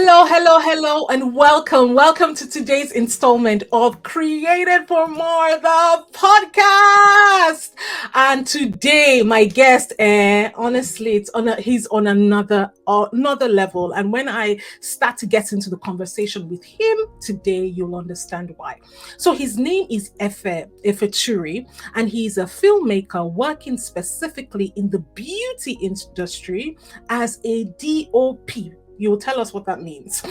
Hello, and welcome. Welcome to today's installment of Created for More, the podcast. And today, my guest, honestly, he's on another level. And when I start to get into the conversation with him today, you'll understand why. So his name is Efe Efeturi, and he's a filmmaker working specifically in the beauty industry as a DOP. You'll tell us what that means.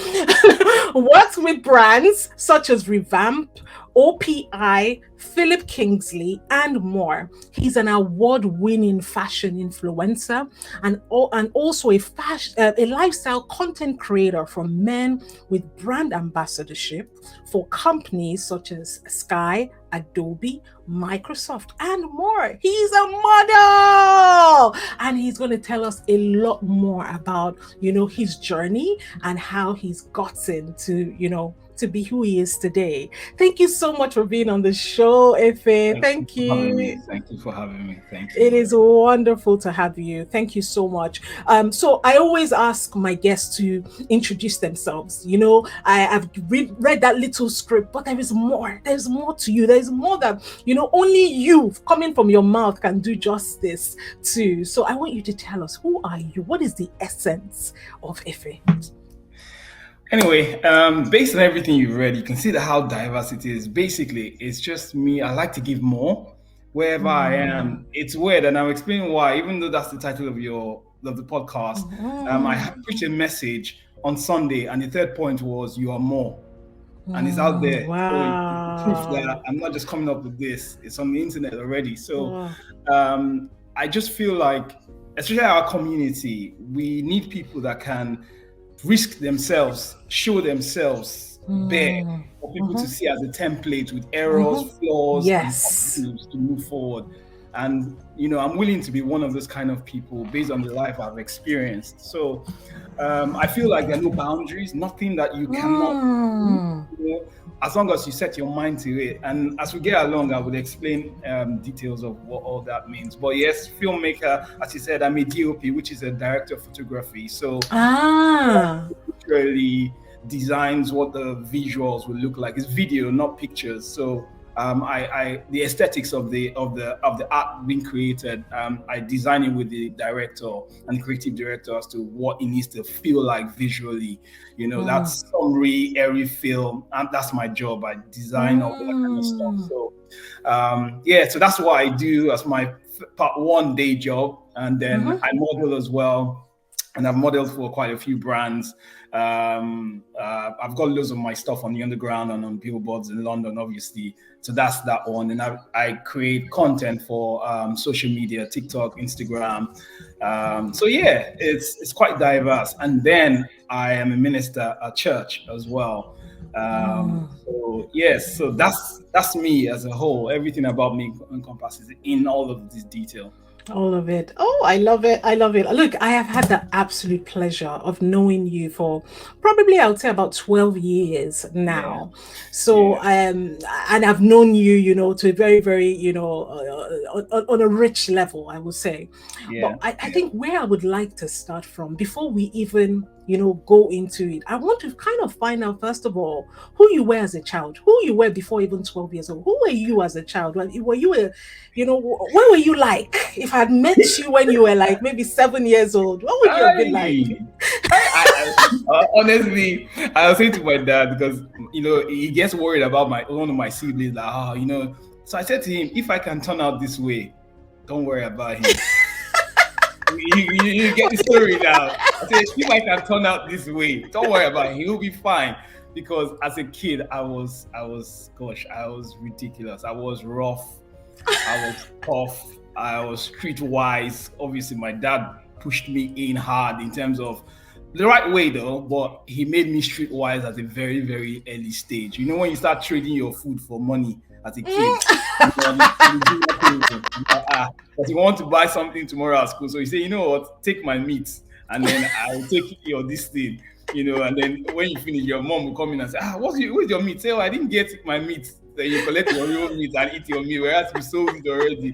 Works with brands such as Revamp, OPI, Philip Kingsley, and more. He's an award-winning fashion influencer and also a lifestyle content creator for men with brand ambassadorship for companies such as Sky, Adobe, Microsoft, and more. He's a model, and he's going to tell us a lot more about, his journey and how he's gotten to be who he is today. Thank you so much for being on the show, Efe. Thank you. Thank you for having me. Thank It you. is wonderful to have you. Thank you so much. So I always ask my guests to introduce themselves. I have read that little script, but there is more. There's more to you. There's more that only you coming from your mouth can do justice to. So I want you to tell us, who are you? What is the essence of Efe? Anyway, based on everything you've read, you can see how diverse it is. Basically, it's just me. I like to give more wherever I am. It's weird, and I'll explain why. Even though that's the title of the podcast, I preached a message on Sunday, and the third point was "You are more," and it's out there. Wow. So proof that I'm not just coming up with this; it's on the internet already. So, I just feel like, especially our community, we need people that can risk themselves, show themselves bare for people to see as a template with errors, flaws, and positives to move forward. And I'm willing to be one of those kind of people based on the life I've experienced. So I feel like there are no boundaries, nothing that you cannot do, as long as you set your mind to it. And as we get along, I will explain details of what all that means. But yes, filmmaker, as you said, I'm a DOP, which is a director of photography. So literally designs what the visuals will look like. It's video, not pictures. So the aesthetics of the art being created, I design it with the director and creative director as to what it needs to feel like visually. That's summary, airy film, and that's my job. I design all that kind of stuff. So so that's what I do as my part one day job, and then I model as well. And I've modeled for quite a few brands. I've got loads of my stuff on the underground and on billboards in London, obviously. So that's that one. And I create content for social media, TikTok, Instagram. It's quite diverse. And then I am a minister at church as well. So that's me as a whole. Everything about me encompasses in all of this detail. All of it. Oh, I love it. Look, I have had the absolute pleasure of knowing you for probably, I would say, about 12 years now. And I've known you, to a very, very, on a rich level, I would say. But I think where I would like to start from, before we even go into it, I want to kind of find out, first of all, who you were as a child, who you were before even 12 years old. Who were you as a child? Were you what were you like? If I had met you when you were like maybe 7 years old, what would you have been like? Honestly, I was saying to my dad, because he gets worried about one of my siblings, like, so I said to him, if I can turn out this way, don't worry about him. You get the story now. I said, if I can turn out this way, don't worry about him. He'll be fine. Because as a kid, I was ridiculous. I was rough. I was tough. I was streetwise. Obviously, my dad pushed me in hard in terms of the right way, though. But he made me streetwise at a very, very early stage. When you start trading your food for money as a kid, but you want to buy something tomorrow at school, so you say, you know what, take my meat, and then I'll take your this thing, and then when you finish, your mom will come in and say, where's your meat? Say, I didn't get my meat. then you collect your real meat and eat your meat, whereas you sold it already,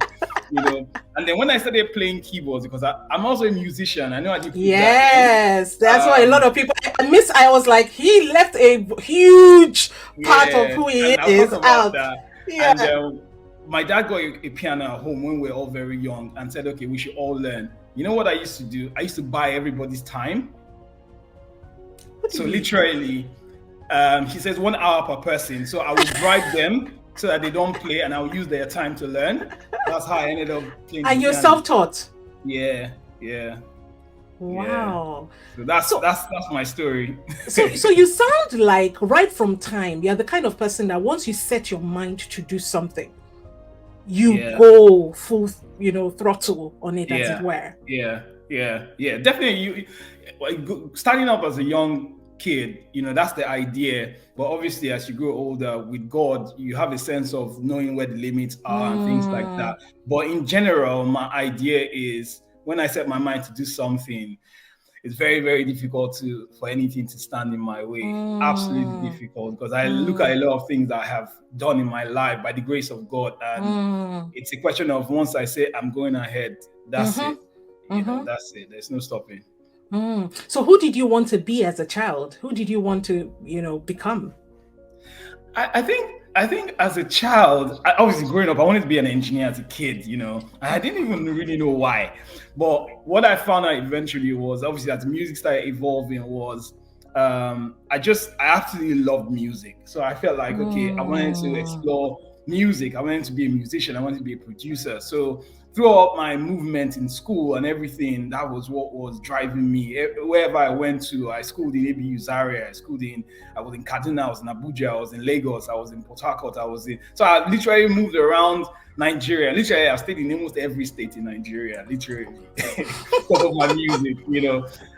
you know. And then when I started playing keyboards, because I'm also a musician, I know I did put that in. Yes, that's why a lot of people. I was like, he left a huge part of Yeah, who he and I'll talk is about out. that. And Yeah. my dad got a piano at home when we were all very young and said, okay, we should all learn. You know what I used to do? I used to buy everybody's time. So literally, he says 1 hour per person. So I would bribe them so that they don't play, and I'll use their time to learn. That's how I ended up playing. And you're self-taught. Yeah. Wow. Yeah. So that's my story. so you sound like right from time, you're the kind of person that once you set your mind to do something, you go full, throttle on it, as it were. Yeah. Definitely. Starting up as a young kid, that's the idea. But obviously, as you grow older with God, you have a sense of knowing where the limits are and things like that. But in general, my idea is when I set my mind to do something, it's very, very difficult for anything to stand in my way. Absolutely difficult, because I look at a lot of things that I have done in my life by the grace of God, and it's a question of once I say I'm going ahead, that's it. That's it. There's no stopping. So who did you want to be as a child? Who did you want to, become? I think as a child, obviously growing up, I wanted to be an engineer as a kid, I didn't even really know why. But what I found out eventually was, obviously, as the music started evolving, was I absolutely loved music. So I felt like, okay, I wanted to explore music. I wanted to be a musician. I wanted to be a producer. So throughout my movement in school and everything, that was what was driving me. Wherever I went to, I schooled in ABU Zaria, I was in Kaduna, I was in Abuja, I was in Lagos, I was in Port Harcourt, so I literally moved around Nigeria. Literally, I've stayed in almost every state in Nigeria, literally, because of my music,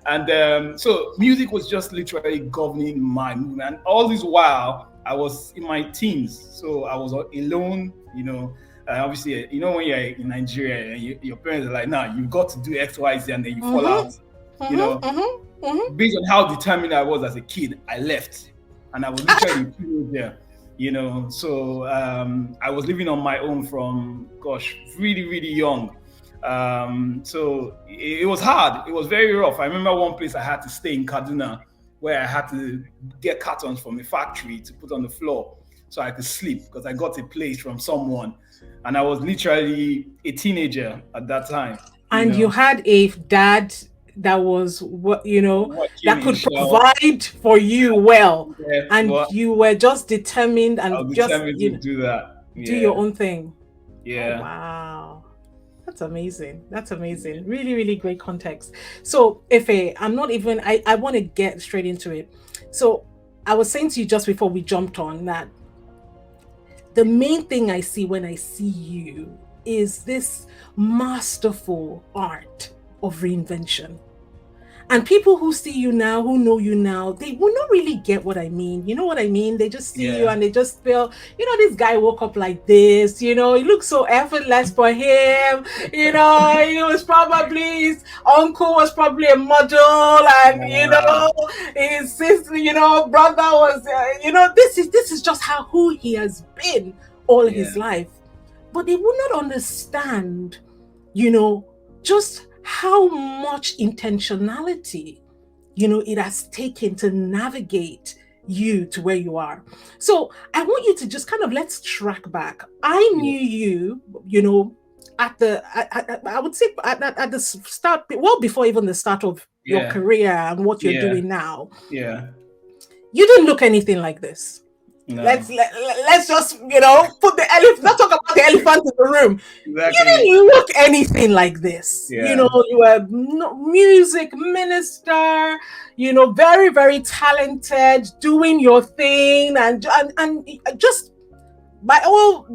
And so music was just literally governing my movement. And all this while, I was in my teens, so I was alone, obviously, when you're in Nigeria and your parents are like, nah, you've got to do X, Y, Z, and then you fall out, Based on how determined I was as a kid, I left. And I was literally a teenager, So I was living on my own from, really, really young. So it was hard. It was very rough. I remember one place I had to stay in Kaduna, where I had to get cartons from a factory to put on the floor so I could sleep, because I got a place from someone. And I was literally a teenager at that time. And you had a dad that was that could provide for you well. And you were just determined and just to do that. Do your own thing. Yeah. Oh, wow. That's amazing. Really, really great context. So, Efe, I want to get straight into it. So, I was saying to you just before we jumped on that the main thing I see when I see you is this masterful art of reinvention. And people who see you now, who know you now, they will not really get what I mean. You know what I mean? They just see you and they just feel, this guy woke up like this, he looks so effortless for him. He was probably, his uncle was probably a model, and, his sister, brother was, this is just who he has been all his life. But they will not understand, just how much intentionality, it has taken to navigate you to where you are. So I want you to just let's track back. I knew you, at I would say at the start, well before even the start of your career and what you're doing now. Yeah. You didn't look anything like this. No. Let's just put the elephant. Let's talk about the elephant in the room. Exactly. You didn't look anything like this. You were music minister. Very, very talented, doing your thing, and just by all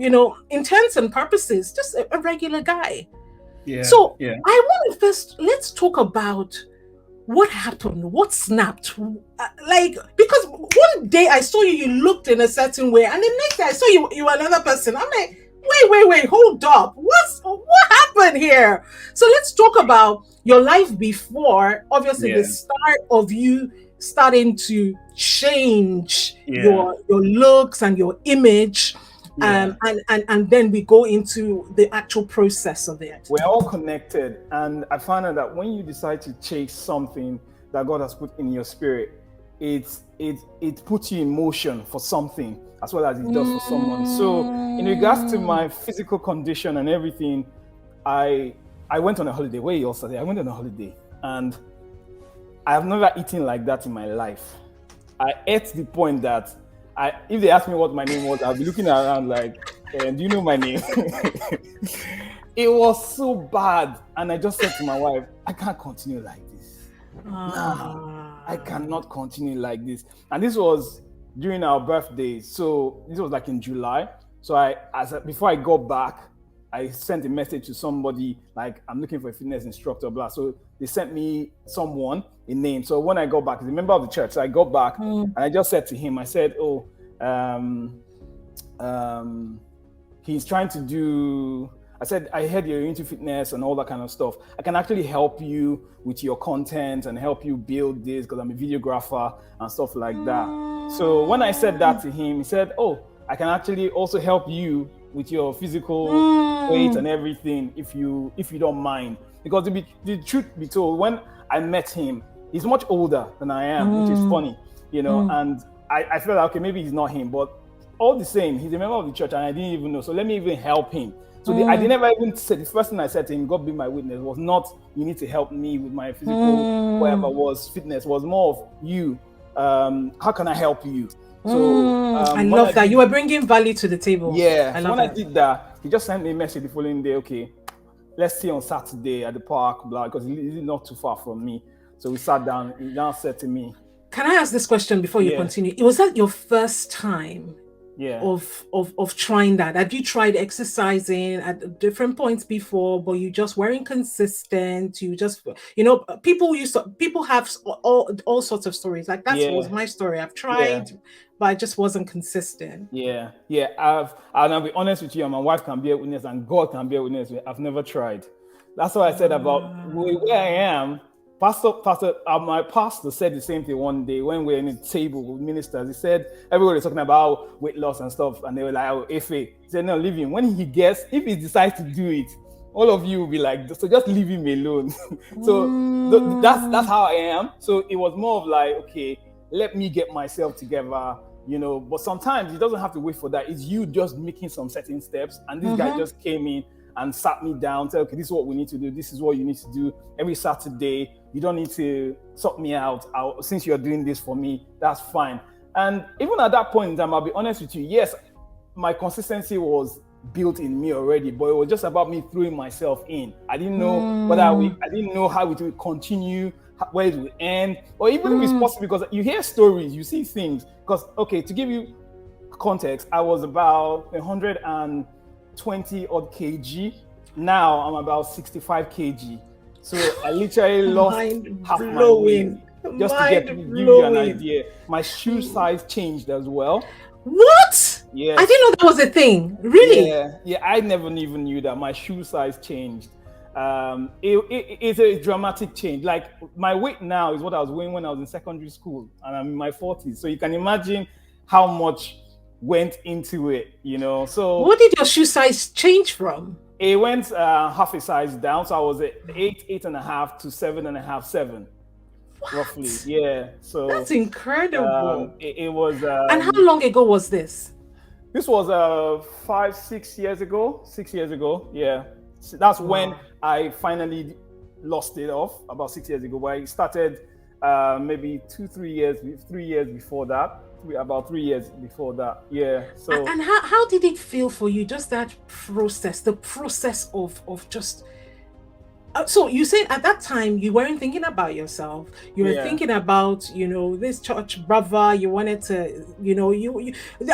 intents and purposes, just a regular guy. Yeah. So I want to first let's talk about what happened? What snapped? Because one day I saw you looked in a certain way, and the next day I saw you were another person. I'm like, wait, hold up. What happened here? So let's talk about your life before, obviously the start of you starting to change your looks and your image. Yeah. And then we go into the actual process of it. We're all connected. And I found out that when you decide to chase something that God has put in your spirit, it puts you in motion for something as well as it does for someone. So in regards to my physical condition and everything, I went on a holiday. Where yesterday? I went on a holiday and I have never eaten like that in my life. I ate to the point that if they ask me what my name was, I'll be looking around like, do you know my name? It was so bad. And I just said to my wife, I can't continue like this. Nah, I cannot continue like this. And this was during our birthdays. So this was like in July. So before I got back, I sent a message to somebody like, I'm looking for a fitness instructor, blah. So they sent me a name. So when I got back, he's a member of the church. So I got back and I just said to him, I said, he's trying to do, I said, I heard you're into fitness and all that kind of stuff. I can actually help you with your content and help you build this because I'm a videographer and stuff like that. So when I said that to him, he said, oh, I can actually also help you with your physical weight and everything if you don't mind. Because the truth be told, when I met him, he's much older than I am, which is funny, and I felt like, okay, maybe he's not him, but all the same, he's a member of the church and I didn't even know. So let me even help him. So I never even said, the first thing I said to him, God be my witness, was not, you need to help me with my physical, whatever was fitness, was more of you. How can I help you? So I love that. You were bringing value to the table. Yeah. So when I did that, he just sent me a message the following day, okay, let's see on Saturday at the park, blah, because he's not too far from me. So we sat down, he now said to me. Can I ask this question before you continue? Was that your first time of trying that? Had you tried exercising at different points before, but you just weren't consistent? You just, people have all sorts of stories. Like that was my story. I've tried, but I just wasn't consistent. Yeah. I'll be honest with you, and my wife can be a witness, and God can be a witness. I've never tried. That's what I said about where I am. My pastor said the same thing one day when we were in a table with ministers. He said, everybody was talking about weight loss and stuff, and they were like, oh, Efe. He said, no, leave him. When if he decides to do it, all of you will be like, so just leave him alone. So that's how I am. So it was more of like, okay, let me get myself together, but sometimes it doesn't have to wait for that. It's you just making some certain steps. And this guy just came in and sat me down, said, okay, this is what we need to do. This is what you need to do every Saturday. You don't need to sort me out. Since you're doing this for me, that's fine. And even at that point in time, I'll be honest with you, yes, my consistency was built in me already, but it was just about me throwing myself in. I didn't know I didn't know how it would continue, where it would end, or even if it's possible, because you hear stories, you see things. Because, okay, to give you context, I was about 120 odd kg. Now I'm about 65 kg. So I literally lost half my weight just to give you an idea. My shoe size changed as well. What? Yes. I didn't know that was a thing. Really? Yeah. I never even knew that my shoe size changed. It's a dramatic change. Like my weight now is what I was weighing when I was in secondary school, and I'm in my 40s. So you can imagine how much went into it, So what did your shoe size change from? It went half a size down. So I was at 8.5 to 7.5, 7. What? Roughly. Yeah. So that's incredible. It was. And how long ago was this? This was 6 years ago. 6 years ago. Yeah. So that's when I finally lost it off, about 6 years ago. But I started maybe 3 years before that. About 3 years before that. Yeah. So and how did it feel for you? Just that process, the process of just. So you said at that time you weren't thinking about yourself. You were thinking about, this church brother. You wanted to,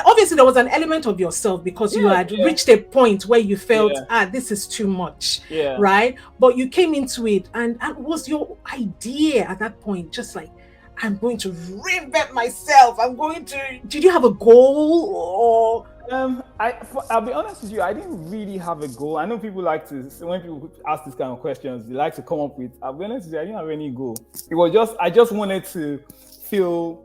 obviously there was an element of yourself because you had reached a point where you felt, this is too much, right? But you came into it, and was your idea at that point just like, I'm going to reinvent myself. Did you have a goal or? I'll be honest with you, I didn't really have a goal. I know people like to, when people ask these kind of questions, they like to come up with, I'll be honest with you, I didn't have any goal. It was I just wanted to feel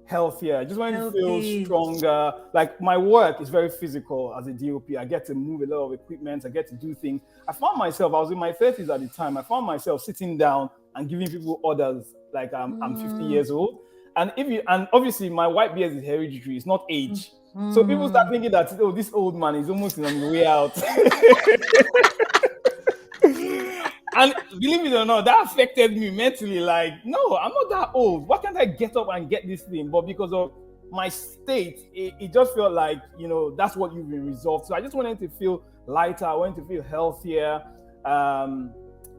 healthier. I just wanted to feel Healthy. stronger. Like my work is very physical as a DOP. I get to move a lot of equipment. I get to do things. I found myself, I was in my 30s at the time. I found myself sitting down and giving people orders like I'm 50 years old. And obviously my white beard is hereditary, it's not age. So people start thinking that, oh, this old man is almost on the way out. And believe it or not, that affected me mentally. Like, no, I'm not that old. Why can't I get up and get this thing? But because of my state, it just felt like, that's what you've been resolved. So I just wanted to feel lighter. I wanted to feel healthier.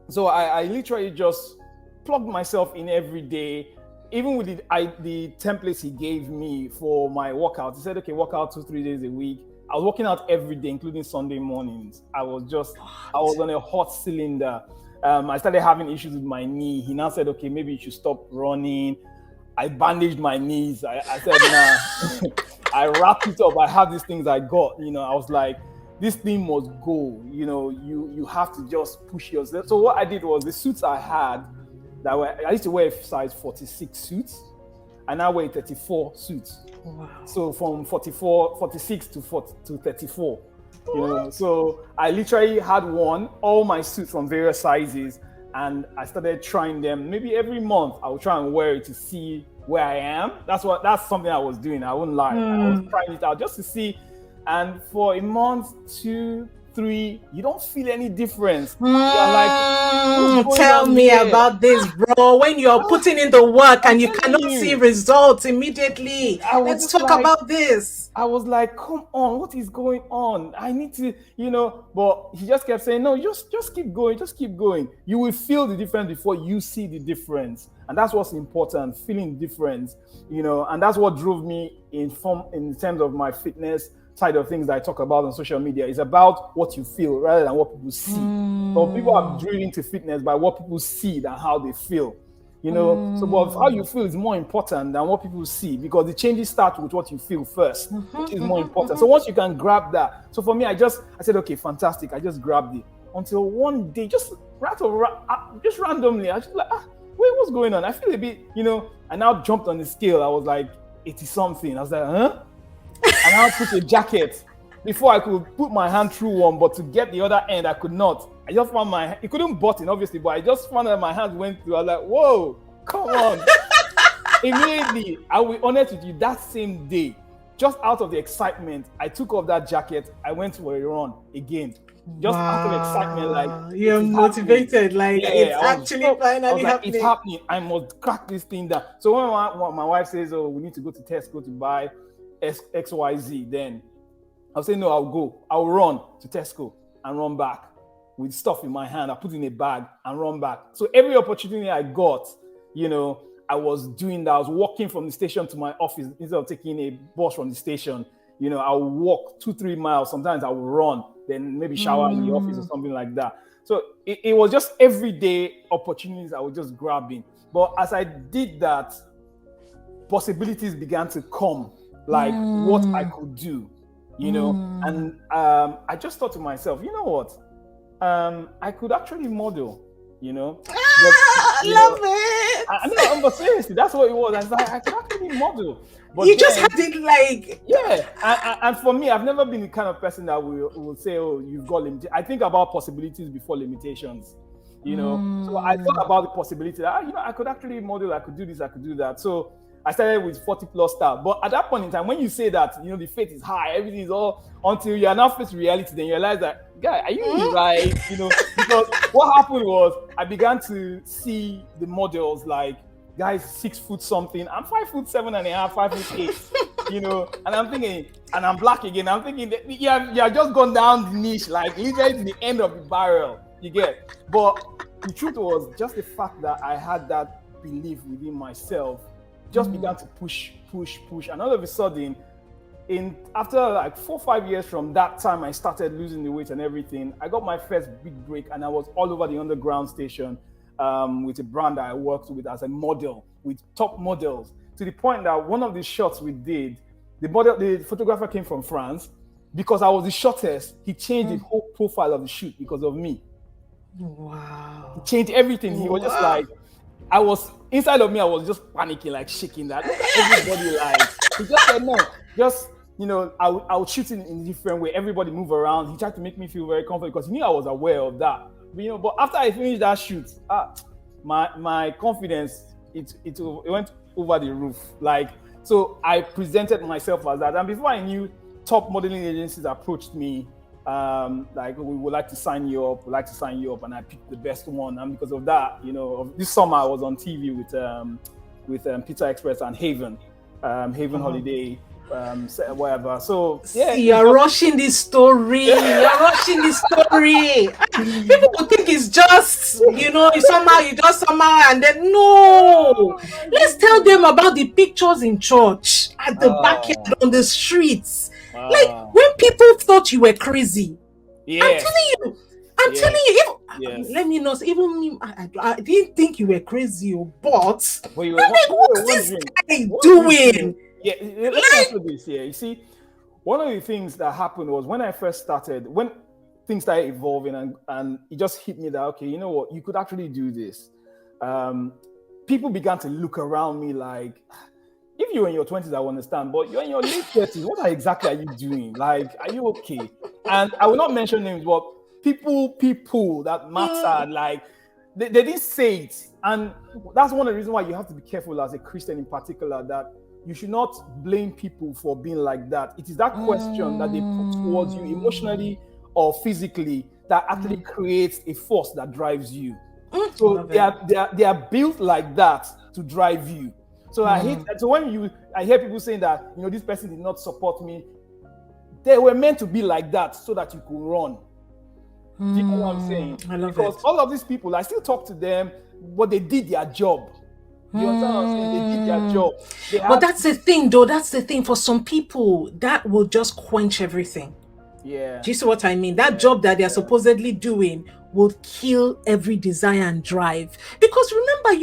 So I literally just plugged myself in every day. Even with the templates he gave me for my workout, he said, okay, work out 2-3 days a week. I was working out every day, including Sunday mornings. I was on a hot cylinder. I started having issues with my knee. He now said, okay, maybe you should stop running. I bandaged my knees. I said, nah. I wrapped it up. I have these things I got. I was like, this thing must go. You have to just push yourself. So what I did was the suits I had, I used to wear size 46 suits, and I wear 34 suits. Wow. So from 46 to 34. So I literally had all my suits from various sizes, and I started trying them. Maybe every month I would try and wear it to see where I am. That's something I was doing. I wouldn't lie. I was trying it out just to see. And for a month, 2, 3, you don't feel any difference. You're like, tell me about this, bro. When you're putting in the work and you cannot see results immediately. Let's talk about this. I was like, come on, what is going on? I need to, but he just kept saying, no, just keep going, just keep going. You will feel the difference before you see the difference. And that's what's important, feeling difference, and that's what drove me in terms of my fitness side of things that I talk about on social media. Is about what you feel rather than what people see. So people are driven to fitness by what people see than how they feel. So but how you feel is more important than what people see, because the changes start with what you feel first, which is more important. So once you can grab that. So for me, I said, okay, fantastic. I just grabbed it until one day, just randomly, I just like, wait, what's going on? I feel a bit, I now jumped on the scale. I was like 80 something. I was like, huh? And I took a jacket before I could put my hand through one, but to get the other end, I could not. I just found it couldn't button, obviously, but I just found that my hands went through. I was like, whoa, come on. Immediately, I will be honest with you, that same day, just out of the excitement, I took off that jacket. I went for a run again. Just out of excitement, like, you're motivated, like, it's actually finally happening. It's happening. I must crack this thing down. So when my wife says, oh, we need to go to Tesco to buy XYZ, then I'll say, no, I'll go. I'll run to Tesco and run back with stuff in my hand. I put in a bag and run back. So every opportunity I got, I was doing that. I was walking from the station to my office instead of taking a bus from the station. I'll walk 2-3 miles. Sometimes I will run, then maybe shower in the office or something like that. So it was just everyday opportunities I was just grabbing. But as I did that, possibilities began to come, like what I could do, and I just thought to myself, you know what? I could actually model, love it. But seriously, that's what it was. I was like, I could actually model. But you just had it like... Yeah. And for me, I've never been the kind of person that will say, oh, you've got limitations. I think about possibilities before limitations, So I thought about the possibility that, I could actually model, I could do this, I could do that. So I started with 40 plus staff. But at that point in time, when you say that, the faith is high, everything is all, until you are now faced with reality, then you realize that, guy, are you right? Because what happened was I began to see the models like guys 6 foot something. I'm 5'7.5", 5'8", and I'm thinking, and I'm black again. I'm thinking that you have just gone down the niche, like literally to the end of the barrel, you get. But the truth was just the fact that I had that belief within myself just began to push. And all of a sudden, after like 4-5 years from that time, I started losing the weight and everything. I got my first big break, and I was all over the underground station with a brand that I worked with as a model, with top models, to the point that one of the shots we did, the photographer came from France. Because I was the shortest, he changed the whole profile of the shoot because of me. Wow. He changed everything. He was just like, I was inside of me, I was just panicking, like shaking that. Look at everybody like he just said no, just I'll shoot in a different way. Everybody move around. He tried to make me feel very comfortable because he knew I was aware of that. But after I finished that shoot, my confidence it went over the roof. Like, so I presented myself as that, and before I knew, top modeling agencies approached me. Like, we would like to sign you up, and I picked the best one. And because of that, this summer I was on TV with Pizza Express and Haven Holiday, whatever. So yeah, you're rushing this story. People would think it's just you just somehow, and then no. Let's tell them about the pictures in church, at the backyard, on the streets. Like when people thought you were crazy. Yeah. I'm telling you, let me know. Even me, I didn't think you were crazy, but you were, like, what's this guy doing? Yeah, let's answer this here. You see, one of the things that happened was when I first started, when things started evolving, and it just hit me that, okay, you know what, you could actually do this. People began to look around me like, if you're in your 20s, I will understand, but you're in your late 30s, what exactly are you doing? Like, are you okay? And I will not mention names, but people that matter, like, they didn't say it. And that's one of the reasons why you have to be careful as a Christian in particular, that you should not blame people for being like that. It is that question that they put towards you emotionally or physically that actually creates a force that drives you. So they are built like that to drive you. So I hate that. So when I hear people saying that, this person did not support me, they were meant to be like that so that you could run. Do you know what I'm saying? I love because it. all of these people, I still talk to them, but they did their job. You understand what I'm saying? They did their job. But that's the thing, though. That's the thing. For some people, that will just quench everything. Yeah. Do you see what I mean? That job that they're supposedly doing will kill every desire and drive. Because remember,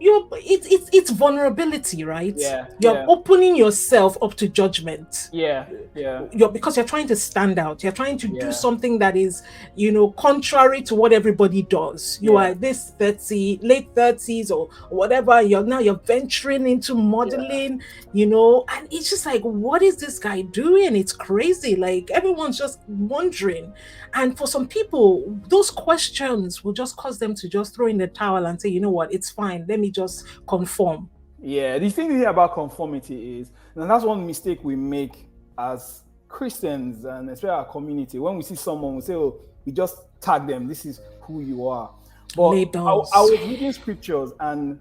it's vulnerability, right? You're opening yourself up to judgment. Because you're trying to stand out. You're trying to do something that is, contrary to what everybody does. You are this late 30s or whatever. You're venturing into modeling, and it's just like, what is this guy doing? It's crazy. Like, everyone's just wondering. And for some people, those questions will just cause them to just throw in the towel and say, you know what, it's fine. Let me just conform. Yeah, the thing here about conformity is, and that's one mistake we make as Christians and especially our community. When we see someone, we say, oh, we just tag them. This is who you are. But I was reading scriptures and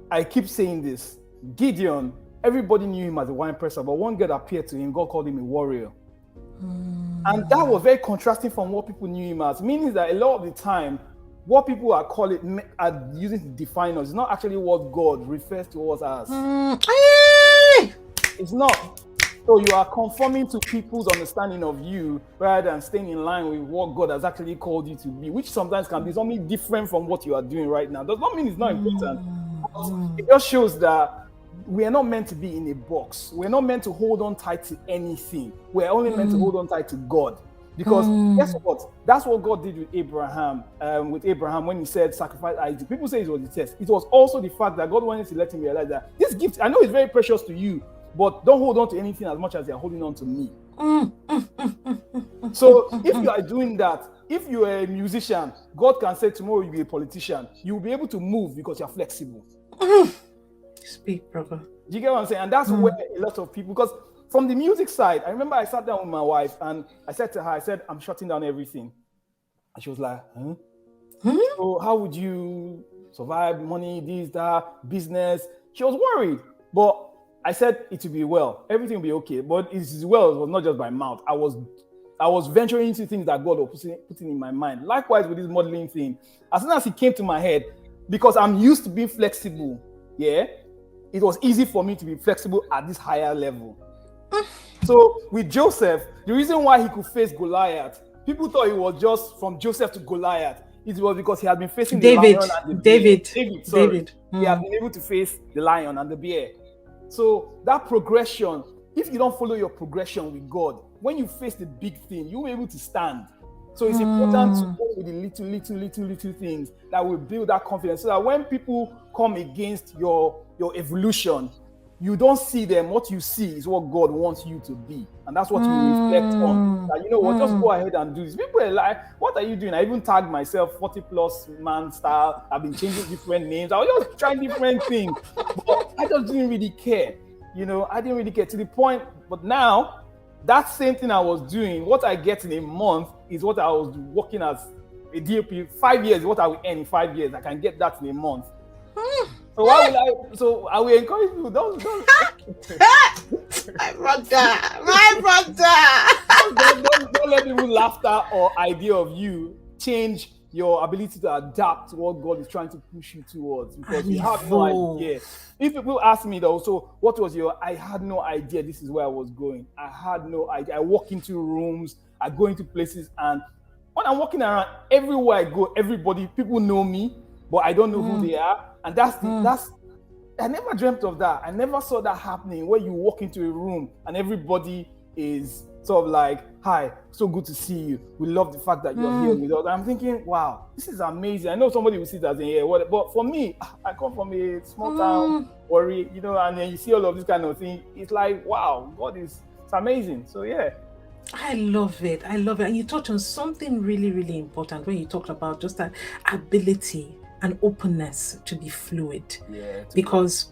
I keep saying this. Gideon, everybody knew him as a wine presser, but one God appeared to him. God called him a warrior. And that was very contrasting from what people knew him as, meaning that a lot of the time, what people are using to define us is not actually what God refers to us as. It's not. So you are conforming to people's understanding of you rather than staying in line with what God has actually called you to be, which sometimes can be something different from what you are doing right now. Does not mean it's not important. It just shows that we are not meant to be in a box. We're not meant to hold on tight to anything. We're only meant to hold on tight to God. Because guess what? That's what God did with Abraham. When he said sacrifice Isaac. People say it was the test. It was also the fact that God wanted to let him realize that this gift, I know it's very precious to you, but don't hold on to anything as much as they're holding on to me. So if you are doing that, if you are a musician, God can say tomorrow you'll be a politician. You'll be able to move because you're flexible. Speak, brother. Do you get what I'm saying? And that's where a lot of people, because from the music side, I remember I sat down with my wife and I said to her, I'm shutting down everything. And she was like, So how would you survive, money, this, that, business? She was worried. But I said it will be well. Everything will be okay. But it is well, it was not just by mouth. I was venturing into things that God was putting in my mind. Likewise with this modeling thing. As soon as it came to my head, because I'm used to being flexible, it was easy for me to be flexible at this higher level. So with Joseph, the reason why he could face Goliath, people thought it was just from Joseph to Goliath. It was because he had been facing the lion and the bear. David. He had been able to face the lion and the bear. So that progression, if you don't follow your progression with God, when you face the big thing, you'll be able to stand. So it's important to go with the little things that will build that confidence, so that when people come against your evolution, you don't see them. What you see is what God wants you to be, and that's what you reflect on. That, you know what, just go ahead and do this. People are like, what are you doing? I even tagged myself 40 plus man style. I've been changing different names. I was just trying different things, but I just didn't really care. You know, I didn't really get to the point. But now, that same thing I was doing, what I get in a month is what I was working as a DOP. 5 years, what I will earn in 5 years. I can get that in a month. So why will I? So I will encourage you. Don't. My brother. Don't let people's laughter or idea of you change your ability to adapt to what God is trying to push you towards, because you have no idea. If people ask me though, so what was your? I had no idea this is where I was going. I had no idea. I walk into rooms, I go into places, and when I'm walking around, everywhere I go, people know me, but I don't know who they are. And that's I never dreamt of that. I never saw that happening, where you walk into a room and everybody is sort of like, hi, so good to see you. We love the fact that you're here with us. I'm thinking, wow, this is amazing. I know somebody will see that and say, yeah, but for me, I come from a small town, Warri, you know, and then you see all of this kind of thing. It's like, wow, it's amazing. So yeah. I love it. And you touched on something really, really important when you talked about just that ability and openness to be fluid. Because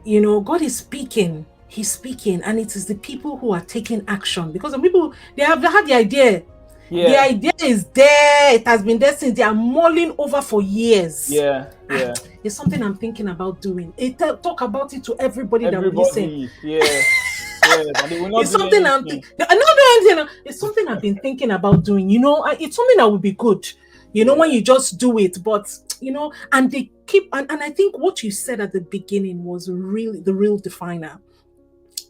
you know, God is speaking. He's speaking, and it is the people who are taking action. Because the people, they have had the idea. The idea is there. It has been there since they are mulling over for years. It's something I'm thinking about doing. Talk about it to everybody that will listen. It's something it's something I've been thinking about doing. You know, it's something that would be good. You know, when you just do it, but you know, and they keep, and I think what you said at the beginning was really the real definer.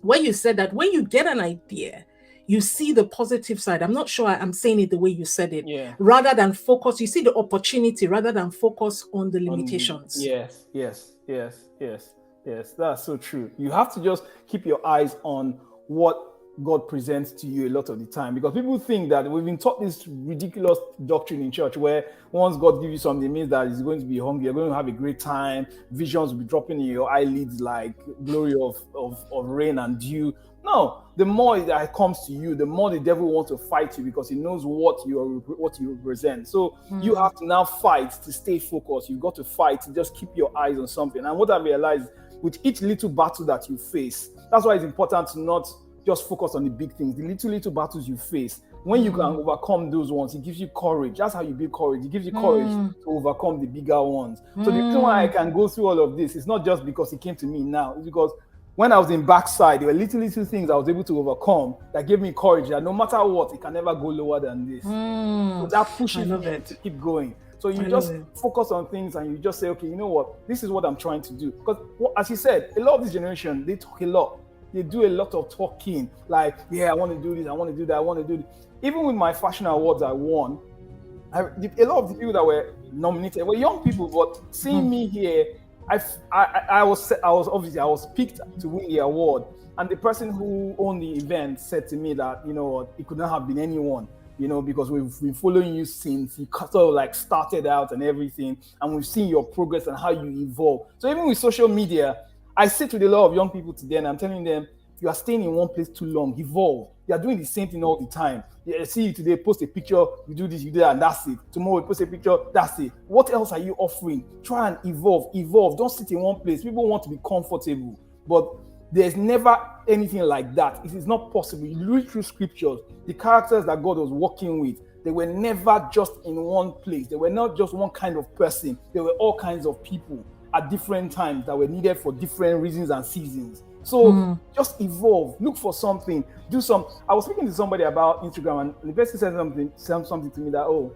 When you said that when you get an idea, you see the positive side. I'm not sure I'm saying it the way you said it. Rather than focus, you see the opportunity rather than focus on the limitations. Yes. That's so true. You have to just keep your eyes on what God presents to you a lot of the time, because people think that we've been taught this ridiculous doctrine in church where once God gives you something, it means that it's going to be hungry, you're going to have a great time, visions will be dropping in your eyelids like glory of rain and dew. No, the more that comes to you, the more the devil wants to fight you, because he knows what you represent. So you have to now fight to stay focused. You've got to fight to just keep your eyes on something. And what I realized, with each little battle that you face, that's why it's important to not just focus on the big things, the little battles you face. When you can overcome those ones, it gives you courage. That's how you build courage. It gives you courage to overcome the bigger ones. So the reason why I can go through all of this is not just because it came to me now. It's because when I was in backside, there were little things I was able to overcome that gave me courage that no matter what, it can never go lower than this. So that pushes me to keep going. So you just focus on things and you just say, okay, you know what? This is what I'm trying to do. Because as you said, a lot of this generation, they talk a lot. They do a lot of talking, like, yeah, I want to do this, I want to do that, I want to do this. Even with my fashion awards I won, a lot of the people that were nominated were young people, but seeing me here, I was picked to win the award. And the person who owned the event said to me that, you know what, it could not have been anyone, you know, because we've been following you since you sort of like started out and everything, and we've seen your progress and how you evolve. So even with social media, I sit with a lot of young people today and I'm telling them, you are staying in one place too long, evolve. You are doing the same thing all the time. I see you today, post a picture, you do this, you do that, and that's it. Tomorrow you post a picture, that's it. What else are you offering? Try and evolve. Don't sit in one place. People want to be comfortable, but there's never anything like that. It is not possible. You read through scriptures, the characters that God was working with, they were never just in one place. They were not just one kind of person. They were all kinds of people at different times that were needed for different reasons and seasons. So just evolve, look for something, do some. I was speaking to somebody about Instagram, and the person said something to me that, oh,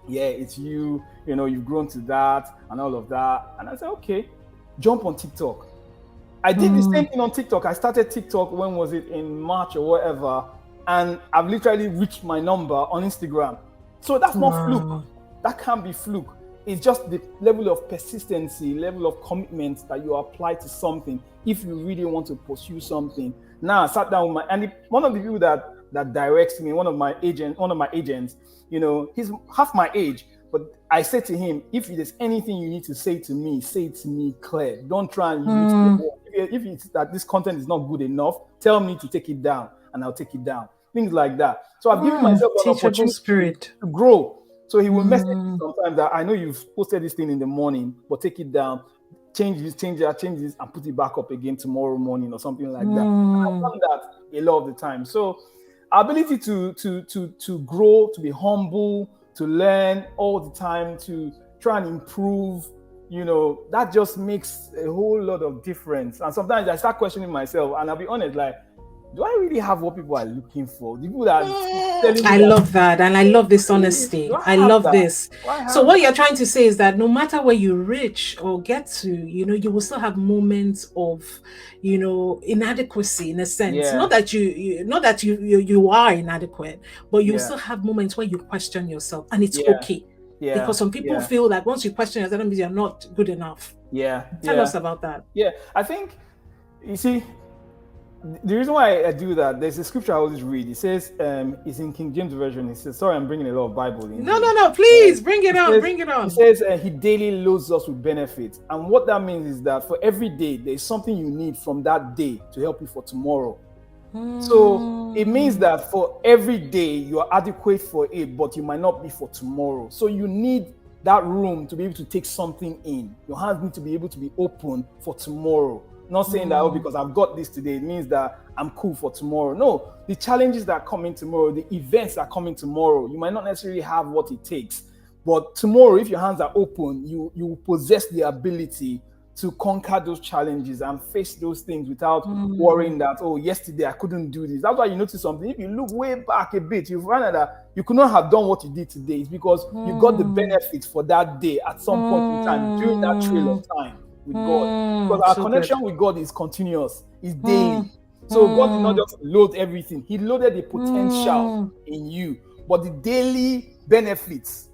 yeah, it's you, you know, you've grown to that and all of that. And I said, okay, jump on TikTok. I did the same thing on TikTok. I started TikTok, when was it, in March or whatever, and I've literally reached my number on Instagram. So that's not fluke. That can't be fluke. It's just the level of persistency, level of commitment that you apply to something if you really want to pursue something. Now I sat down with one of the people that that directs me, one of my agents, he's half my age, but I said to him, if there's anything you need to say to me, say it to me clear. Don't try and use it. If it's that this content is not good enough, tell me to take it down and I'll take it down. Things like that. So I've given myself an opportunity spirit to grow. So he will message me sometimes that I know you've posted this thing in the morning, but take it down, change this, and put it back up again tomorrow morning or something like that. I've done that a lot of the time. So our ability to grow, to be humble, to learn all the time, to try and improve, that just makes a whole lot of difference. And sometimes I start questioning myself, and I'll be honest, like, do I really have what people are looking for? The people that telling me I love that, and I love this honesty. I love this. So what you're trying to say is that no matter where you reach or get to, you will still have moments of, inadequacy in a sense. Yeah. Not that you are inadequate, but you will still have moments where you question yourself, and it's okay. Yeah. Because some people feel like once you question yourself, that means you're not good enough. Yeah. Tell us about that. Yeah. I think, you see, the reason why I do that, there's a scripture I always read. It says, it's in King James Version. It says, sorry, I'm bringing a lot of Bible in. No, please, bring it on. It says, he daily loads us with benefits. And what that means is that for every day, there's something you need from that day to help you for tomorrow. So it means that for every day, you are adequate for it, but you might not be for tomorrow. So you need that room to be able to take something in. Your hands need to be able to be open for tomorrow. Not saying that, because I've got this today, it means that I'm cool for tomorrow. No, the challenges that are coming tomorrow, the events that are coming tomorrow, you might not necessarily have what it takes. But tomorrow, if your hands are open, you possess the ability to conquer those challenges and face those things without worrying that, yesterday I couldn't do this. That's why you notice something. If you look way back a bit, you find that you could not have done what you did today. It's because you got the benefits for that day at some point in time, during that trail of time with God. Because our connection with God is continuous, it's daily. So God did not just load everything. He loaded the potential in you. But the daily benefits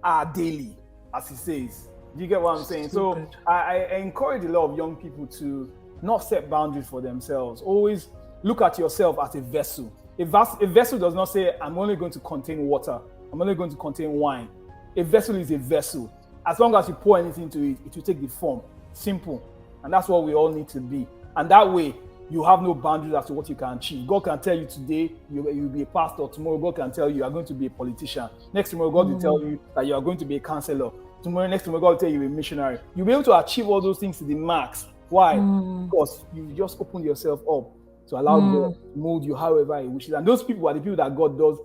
are daily, as he says. Do you get what I'm saying? So I encourage a lot of young people to not set boundaries for themselves. Always look at yourself as a vessel. A vessel does not say, I'm only going to contain water. I'm only going to contain wine. A vessel is a vessel. As long as you pour anything into it, it will take the form. Simple. And that's what we all need to be. And that way, you have no boundaries as to what you can achieve. God can tell you today you'll be a pastor. Tomorrow, God can tell you are going to be a politician. Next tomorrow, God will tell you that you are going to be a counselor. Next tomorrow, God will tell you you're a missionary. You'll be able to achieve all those things to the max. Why? Because you just opened yourself up to allow God to mold you however He wishes. And those people are the people that God does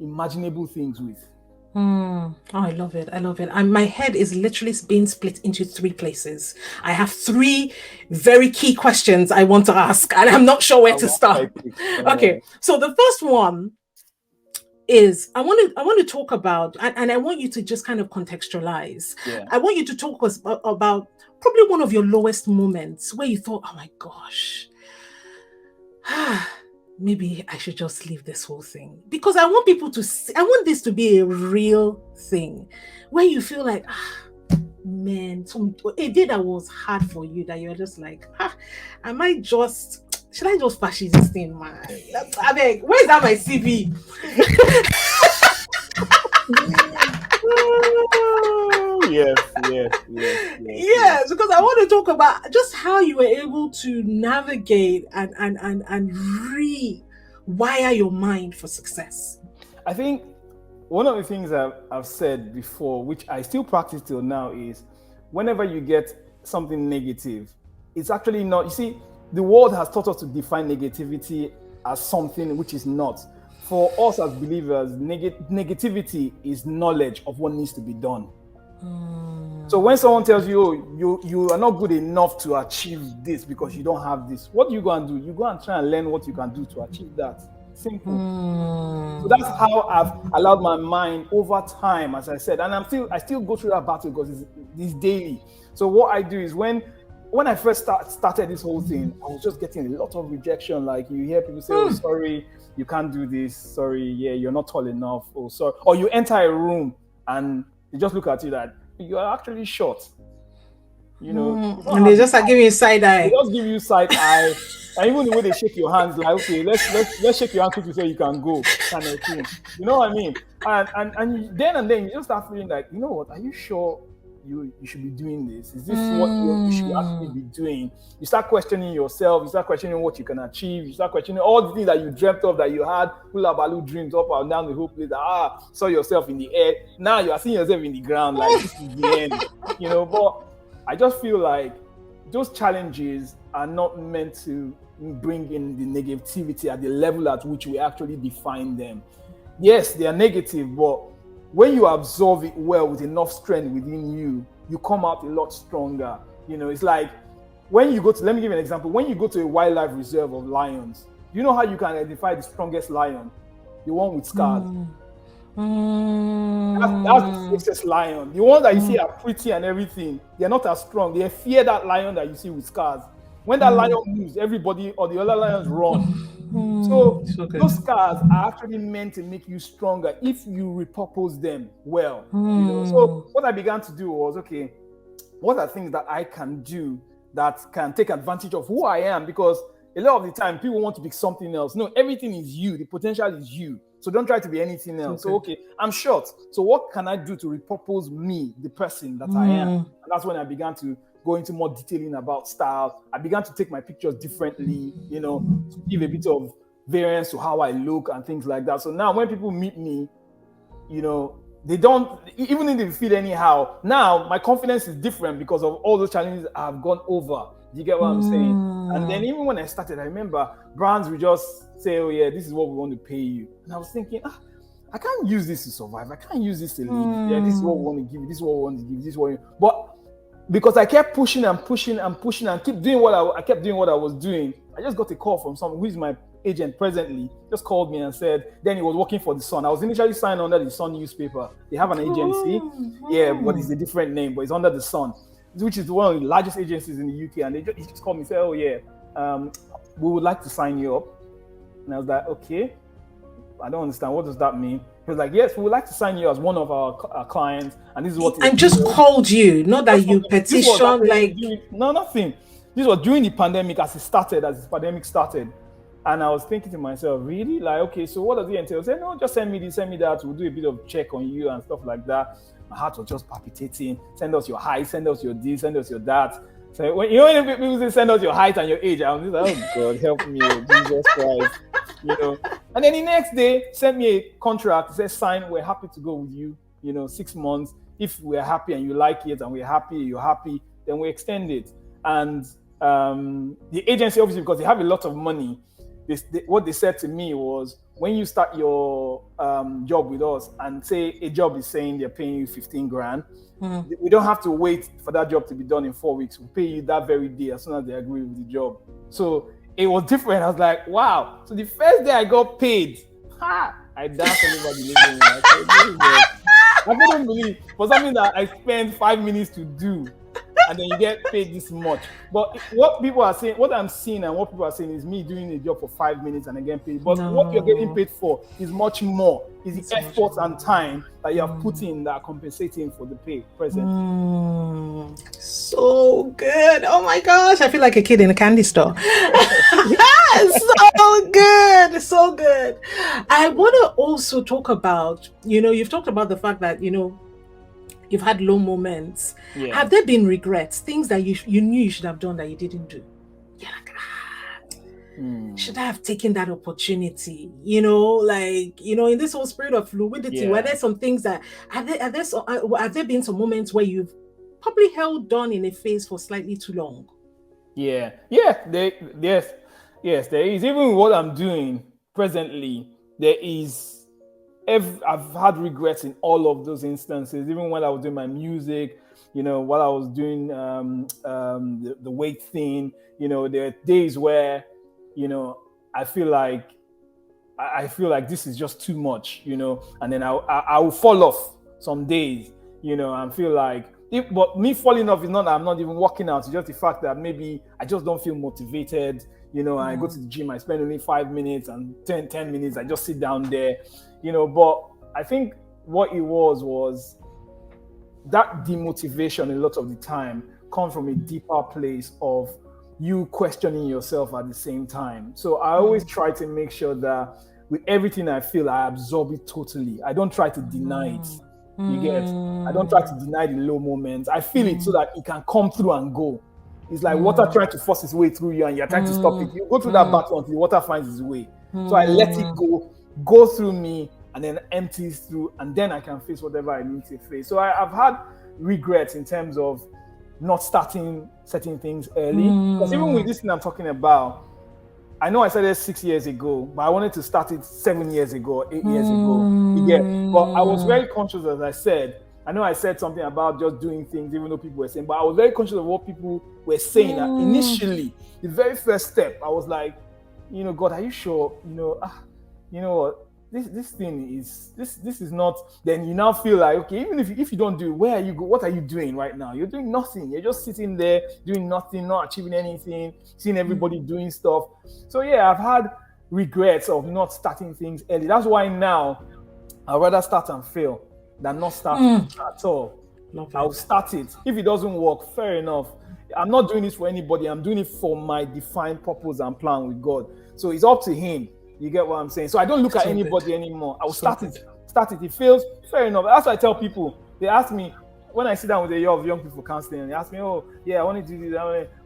imaginable things with. Oh, I love it. And my head is literally being split into 3 places. I have 3 very key questions I want to ask, and I'm not sure where to start. Okay, so the first one is I want to talk about, and I want you to just kind of contextualize. I want you to talk about probably one of your lowest moments where you thought, oh my gosh, maybe I should just leave this whole thing, because I want people to see, I want this to be a real thing where you feel like, man, a day that was hard for you, that you're just like, should I just fashion this thing, man? I mean, where's that my CV? Yes, because I want to talk about just how you were able to navigate and rewire your mind for success. I think one of the things I've said before, which I still practice till now, is whenever you get something negative, it's actually not, you see, the world has taught us to define negativity as something which is not. For us as believers, negativity is knowledge of what needs to be done. So when someone tells you, you are not good enough to achieve this because you don't have this, what do you go and do? You go and try and learn what you can do to achieve that. Simple. So that's how I've allowed my mind over time, as I said, and I still go through that battle because it's daily. So what I do is when I first started this whole thing, I was just getting a lot of rejection. Like you hear people say, "Oh, sorry, you can't do this. Sorry, you're not tall enough." Oh, sorry. Or you enter a room and they just look at you that you are actually short. And they just are giving you side eye. They just give you side eye. And even the way they shake your hands, like, okay, let's shake your hand quickly so you can go, kind of thing. You know what I mean? And then you just start feeling like, you know what? Are you sure you should be doing this? Is this what you should actually be doing? You start questioning yourself. You start questioning what you can achieve. You start questioning all the things that you dreamt of, that you had hula baloo dreams up and down the whole place. Saw yourself in the air. Now you are seeing yourself in the ground. Like, this is the end. You know, but I just feel like those challenges are not meant to bring in the negativity at the level at which we actually define them. Yes, they are negative, but when you absorb it well with enough strength within you, you come out a lot stronger. You know, it's like when you go to, let me give you an example. When you go to a wildlife reserve of lions, you know how you can identify the strongest lion? The one with scars. That's the fiercest lion. The ones that you see are pretty and everything, they're not as strong. They fear that lion that you see with scars. When that lion moves, everybody or the other lions run. So those scars are actually meant to make you stronger if you repurpose them well. You know. So what I began to do was, okay, what are things that I can do that can take advantage of who I am? Because a lot of the time people want to be something else. No, everything is you. The potential is you. So don't try to be anything else. So, okay, I'm short. So what can I do to repurpose me, the person that I am? And that's when I began to go into more detailing about style. I began to take my pictures differently, you know, to give a bit of variance to how I look and things like that. So now when people meet me, you know, they don't, even if they feel anyhow, now my confidence is different because of all those challenges I've gone over. Do you get what I'm saying? And then even when I started, I remember brands would just say, oh yeah, this is what we want to pay you. And I was thinking, I can't use this to survive. I can't use this to live. Yeah, this is what we want to give you. This is what we want to give you. This is what but because I kept pushing and pushing and pushing and keep doing what I kept doing what I was doing, I just got a call from someone who is my agent presently, just called me and said, then he was working for the Sun. I was initially signed under the Sun newspaper. They have an agency, yeah, but it's a different name, but it's under the Sun, which is one of the largest agencies in the UK. And he just called me and said, oh yeah, we would like to sign you up. And I was like, okay, I don't understand. What does that mean? He was like, yes, we would like to sign you as one of our clients. And this is what... And just called you, not that you petitioned, like... nothing. This was during the pandemic as the pandemic started. And I was thinking to myself, really? Like, okay, so what does it entail? I said, no, just send me this, send me that. We'll do a bit of check on you and stuff like that. My heart was just palpitating. Send us your height, send us your this, send us your that. So when people say send us your height and your age, I was just like, oh God, help me, Jesus Christ. You know. And then the next day, sent me a contract. It says, sign, we're happy to go with you, 6 months. If we're happy and you like it and we're happy, you're happy, then we extend it. And the agency, obviously, because they have a lot of money, what they said to me was, when you start your job with us and say a job is saying they're paying you 15 grand, we don't have to wait for that job to be done in 4 weeks. We'll pay you that very day as soon as they agree with the job. So it was different. I was like, wow. So the first day I got paid, I danced all over the living room. I couldn't believe for something that I spent 5 minutes to do, and then you get paid this much. But what people are saying, what I'm seeing and what people are saying is me doing a job for 5 minutes and I get paid. But what you're getting paid for is much more. It's the effort and time that you have put in that are compensating for the pay present. So good. Oh my gosh. I feel like a kid in a candy store. So good. So good. I want to also talk about, you've talked about the fact that, you've had low moments. Yeah. Have there been regrets, things that you knew you should have done that you didn't do? You're like, should I have taken that opportunity? In this whole spirit of fluidity, were there some things that have there been some moments where you've probably held on in a phase for slightly too long? Yes, there is. Even with what I'm doing presently, there is. I've had regrets in all of those instances. Even when I was doing my music, while I was doing the weight thing, there are days where, I feel like this is just too much, and then I will fall off some days, and feel like. But me falling off is not that I'm not even working out. It's just the fact that maybe I just don't feel motivated. I go to the gym, I spend only 5 minutes and 10 minutes. I just sit down there, But I think what it was that demotivation a lot of the time comes from a deeper place of you questioning yourself at the same time. So I always try to make sure that with everything I feel, I absorb it totally. I don't try to deny it. You get? I don't try to deny the low moments. I feel it so that it can come through and go. It's like water trying to force its way through you and you're trying to stop it. You go through that battle until the water finds its way. So I let it go through me, and then empties through, and then I can face whatever I need to face. So I've had regrets in terms of not starting certain things early. Because even with this thing I'm talking about, I know I started 6 years ago, but I wanted to start it 7 years ago, 8 years ago. You get? But I was very conscious, as I said. I know I said something about just doing things, even though people were saying, but I was very conscious of what people were saying. That initially, the very first step, I was like, God, are you sure? You know what? This thing is this is not. Then you now feel like, okay, even if you don't do it, where are you go? What are you doing right now? You're doing nothing. You're just sitting there doing nothing, not achieving anything, seeing everybody doing stuff. So yeah, I've had regrets of not starting things early. That's why now I'd rather start and fail than not start at all. I'll start it. If it doesn't work, fair enough. I'm not doing this for anybody. I'm doing it for my defined purpose and plan with God. So it's up to Him. You get what I'm saying? So I don't look at anybody anymore. I will start it. It fails, fair enough. That's what I tell people. They ask me, when I sit down with a year of young people counseling, they ask me, oh, yeah, I want to do this.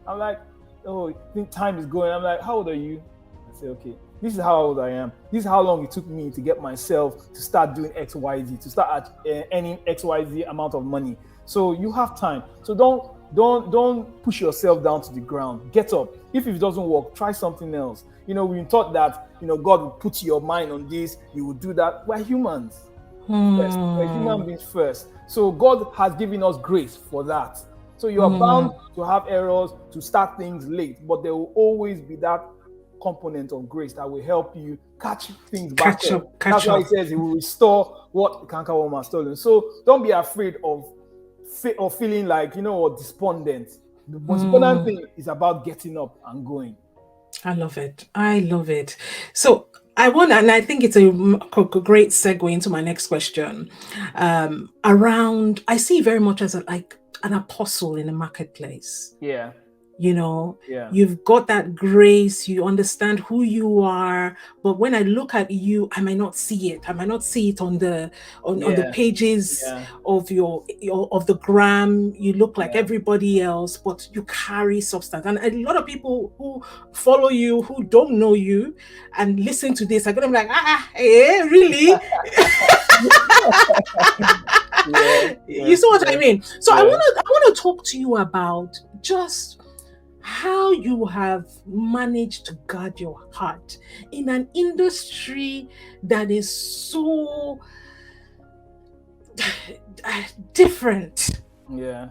I'm like, oh, I think time is going. I'm like, how old are you? I say, okay, this is how old I am. This is how long it took me to get myself to start doing X, Y, Z, to start earning X, Y, Z amount of money. So you have time. So don't push yourself down to the ground. Get up. If it doesn't work, try something else. We thought that, God will put your mind on this, you will do that. We're humans first. We're human beings first. So God has given us grace for that. So you are bound to have errors, to start things late, but there will always be that component of grace that will help you catch things back up. That's why He says He will restore what the cankerworm has stolen. So don't be afraid of feeling like, despondent. The most important thing is about getting up and going. I love it. So I want, and I think it's a great segue into my next question. I see very much as like an apostle in the marketplace. Yeah. You've got that grace, you understand who you are, but when I look at you, I might not see it. I might not see it on the pages of of the gram. You look like everybody else, but you carry substance. And a lot of people who follow you, who don't know you and listen to this are gonna be like, really? You see what I mean? So I wanna talk to you about just how you have managed to guard your heart in an industry that is so different. Yeah.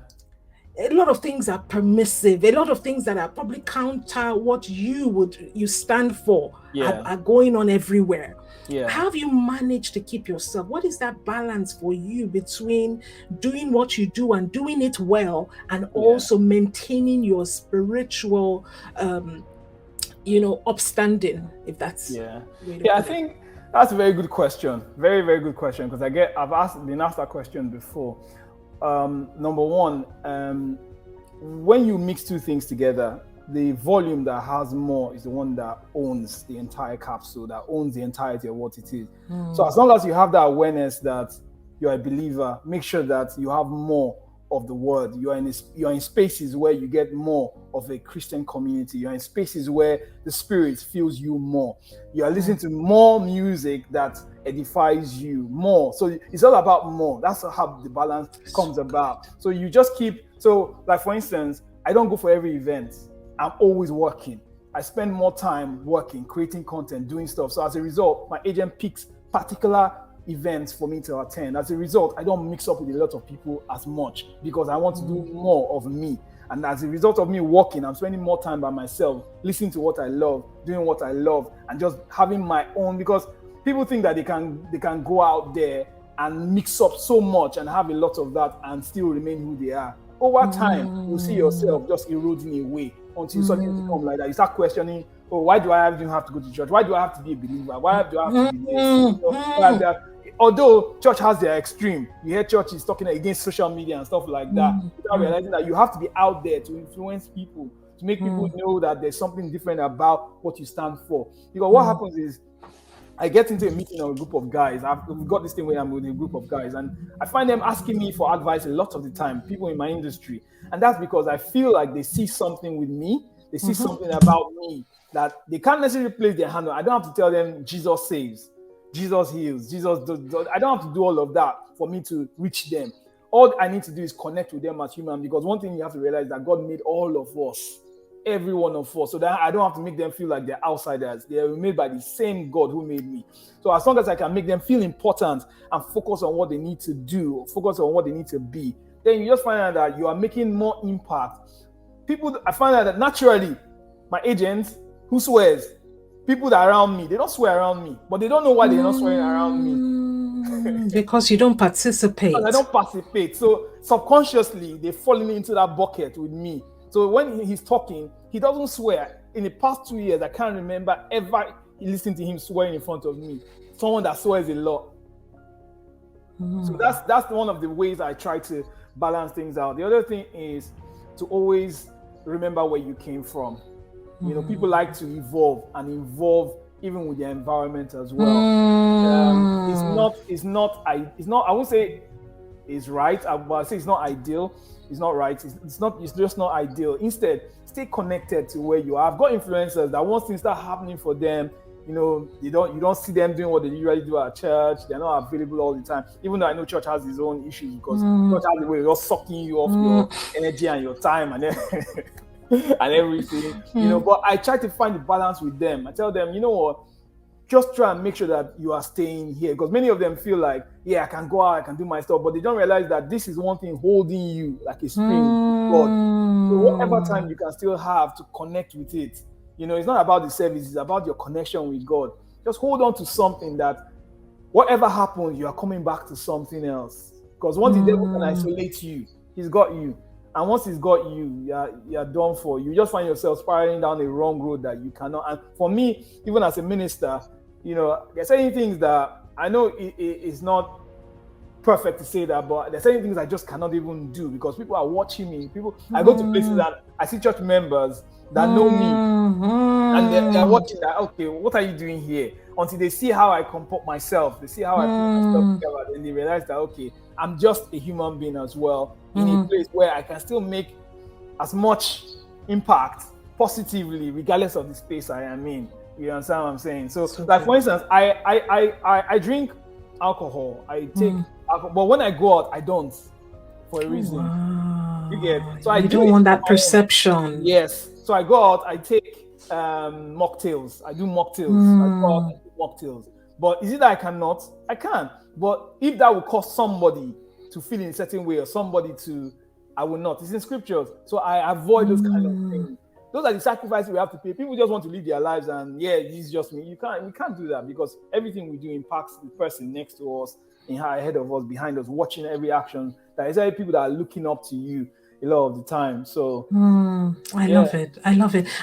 A lot of things are permissive. A lot of things that are probably counter what you stand for are going on everywhere. Yeah. How have you managed to keep yourself? What is that balance for you between doing what you do and doing it well, and also maintaining your spiritual, upstanding? If that's I think that's a very good question. Very, very good question, because I've been asked that question before. Number one, when you mix two things together, the volume that has more is the one that owns the entire capsule, that owns the entirety of what it is. So as long as you have that awareness that you're a believer, make sure that you have more of the word. You're in spaces where you get more of a Christian community. You're in spaces where the Spirit feels you more. You are listening to more music that edifies you more. So it's all about more. That's how the balance comes about. So you just like for instance, I don't go for every event. I'm always working. I spend more time working, creating content, doing stuff. So as a result, my agent picks particular events for me to attend. As a result, I don't mix up with a lot of people as much because I want to do more of me. And as a result of me working, I'm spending more time by myself, listening to what I love, doing what I love, and just having my own, because people think that they can go out there and mix up so much and have a lot of that and still remain who they are. Over time, you'll see yourself just eroding away until you suddenly become like that. You start questioning, why do I have to go to church? Why do I have to be a believer? Why do I have to be this? Although church has their extreme, you hear churches talking against social media and stuff like that, without realizing that you have to be out there to influence people. to make people know that there's something different about what you stand for. Because what happens is, I get into a meeting of a group of guys. We've got this thing where I'm with a group of guys, and I find them asking me for advice a lot of the time, people in my industry. And that's because I feel like they see something with me. They see something about me that they can't necessarily place their hand on. I don't have to tell them Jesus saves, Jesus heals, Jesus does. I don't have to do all of that for me to reach them. All I need to do is connect with them as human, because one thing you have to realize is that God made all of us, every one of us, so that I don't have to make them feel like they're outsiders. They are made by the same God who made me. So as long as I can make them feel important and focus on what they need to do, focus on what they need to be, then you just find out that you are making more impact. People, I find out that naturally, my agents who swears, people that are around me, they don't swear around me, but they don't know why they're not swearing around me. Because you don't participate. Because I don't participate. So subconsciously, they're falling into that bucket with me. So when he's talking, he doesn't swear. In the past 2 years, I can't remember ever listening to him swearing in front of me. Someone that swears a lot. So that's one of the ways I try to balance things out. The other thing is to always remember where you came from. You know, people like to evolve and involve even with their environment as well. It's not. I won't say it's right, but I say it's not ideal. It's not right. It's just not ideal. Instead, stay connected to where you are. I've got influencers that once things start happening for them, you know, you don't see them doing what they usually do at church. They're not available all the time. Even though I know church has its own issues, because church has the way of sucking you off your energy and your time and and everything. You know, but I try to find the balance with them. I tell them, you know what? Just try and make sure that you are staying here, because many of them feel like, yeah, I can go out, I can do my stuff, but they don't realize that this is one thing holding you like a spring. God. So whatever time you can still have to connect with it, you know, it's not about the service, it's about your connection with God. Just hold on to something that whatever happens, you are coming back to something else. Because once the devil can isolate you, he's got you. And once he's got you, you're done for. You just find yourself spiraling down a wrong road that you cannot. And for me, even as a minister, you know, there's certain things that I know it's not perfect to say that, but there's certain things I just cannot even do because people are watching me. I go to places and I see church members that know me, and they're watching that. Okay, what are you doing here? Until they see how I comport myself, they see how I put myself together, and they realize that okay, I'm just a human being as well, in a place where I can still make as much impact positively, regardless of the space I am in. You understand what I'm saying? So like for instance, I drink alcohol. I take alcohol, but when I go out, I don't, for a reason. Wow. You get? So you don't want that perception. Yes. So I go out, I take mocktails. I do mocktails. I go out, I do mocktails. But is it that I cannot? I can. But if that would cause somebody to feel in a certain way or somebody to, I will not. It's in scriptures. So I avoid those kind of things. Those are the sacrifices we have to pay. People just want to live their lives and this is just me. We can't do that, because everything we do impacts the person next to us, ahead of us, behind us, watching every action. There is people that are looking up to you a lot of the time. So I love it.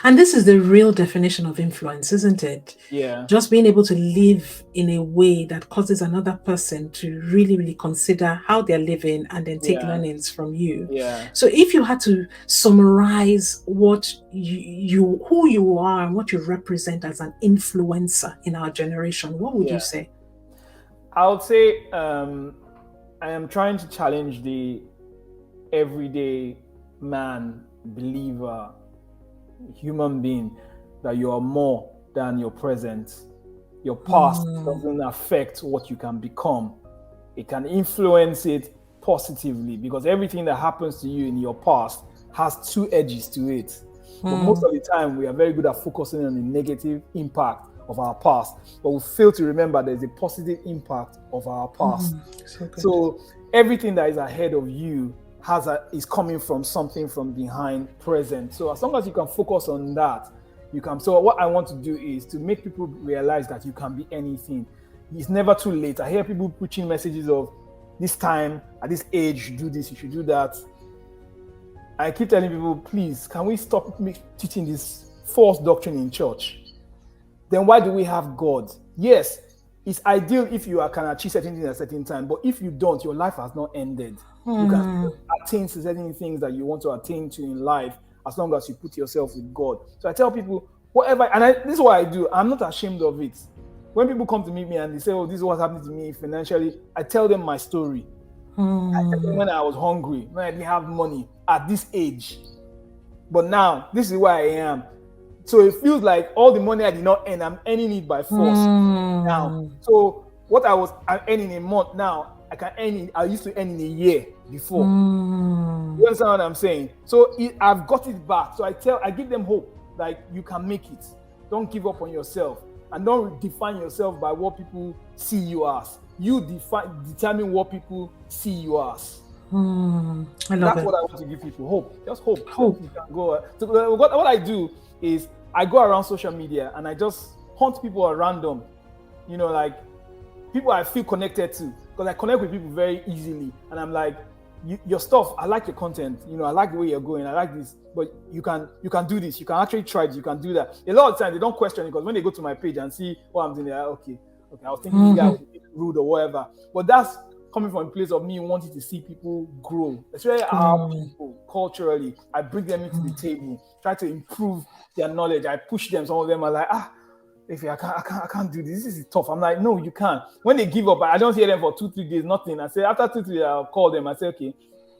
And this is the real definition of influence, isn't it? Yeah. Just being able to live in a way that causes another person to really, really consider how they're living and then take learnings from you. Yeah. So if you had to summarize what who you are and what you represent as an influencer in our generation, what would you say? I would say I am trying to challenge the everyday man, believer, human being, that you are more than your present. Your past doesn't affect what you can become. It can influence it positively, because everything that happens to you in your past has two edges to it. But most of the time, we are very good at focusing on the negative impact of our past, but we fail to remember there's a positive impact of our past. So everything that is ahead of you is coming from something from behind present. So as long as you can focus on that, you can. So what I want to do is to make people realize that you can be anything. It's never too late. I hear people preaching messages of this time, at this age, you should do this, you should do that. I keep telling people, please, can we stop teaching this false doctrine in church? Then why do we have God? Yes, it's ideal if you can achieve certain things at a certain time, but if you don't, your life has not ended. You can still attain to certain things that you want to attain to in life as long as you put yourself with God. So I tell people, whatever, and this is what I do. I'm not ashamed of it. When people come to meet me and they say, oh, this is what's happening to me financially, I tell them my story. I tell them when I was hungry, when I didn't have money at this age. But now, this is where I am. So it feels like all the money I did not earn, I'm earning it by force now. So what I'm earning in a month now, I used to earn in a year before. You understand what I'm saying? So I've got it back. So I give them hope, like you can make it. Don't give up on yourself, and don't define yourself by what people see you as. You determine what people see you as. That's what I want to give people, hope. Just hope. You can go. So what I do is I go around social media and I just hunt people at random, like people I feel connected to, because I connect with people very easily. And I'm like, your stuff, I like your content, I like the way you're going, I like this, but you can do this, you can actually try it, you can do that. A lot of times they don't question it, because when they go to my page and see what I'm doing, they're like, okay, I was thinking this guy was rude or whatever. But that's coming from a place of me wanting to see people grow, especially our people culturally. I bring them into the table, try to improve their knowledge. I push them. Some of them are like, Efe, I can't do this. This is tough. I'm like, no, you can't. When they give up, I don't hear them for 2-3 days, nothing. I say, after 2-3 days, I'll call them. I say, okay,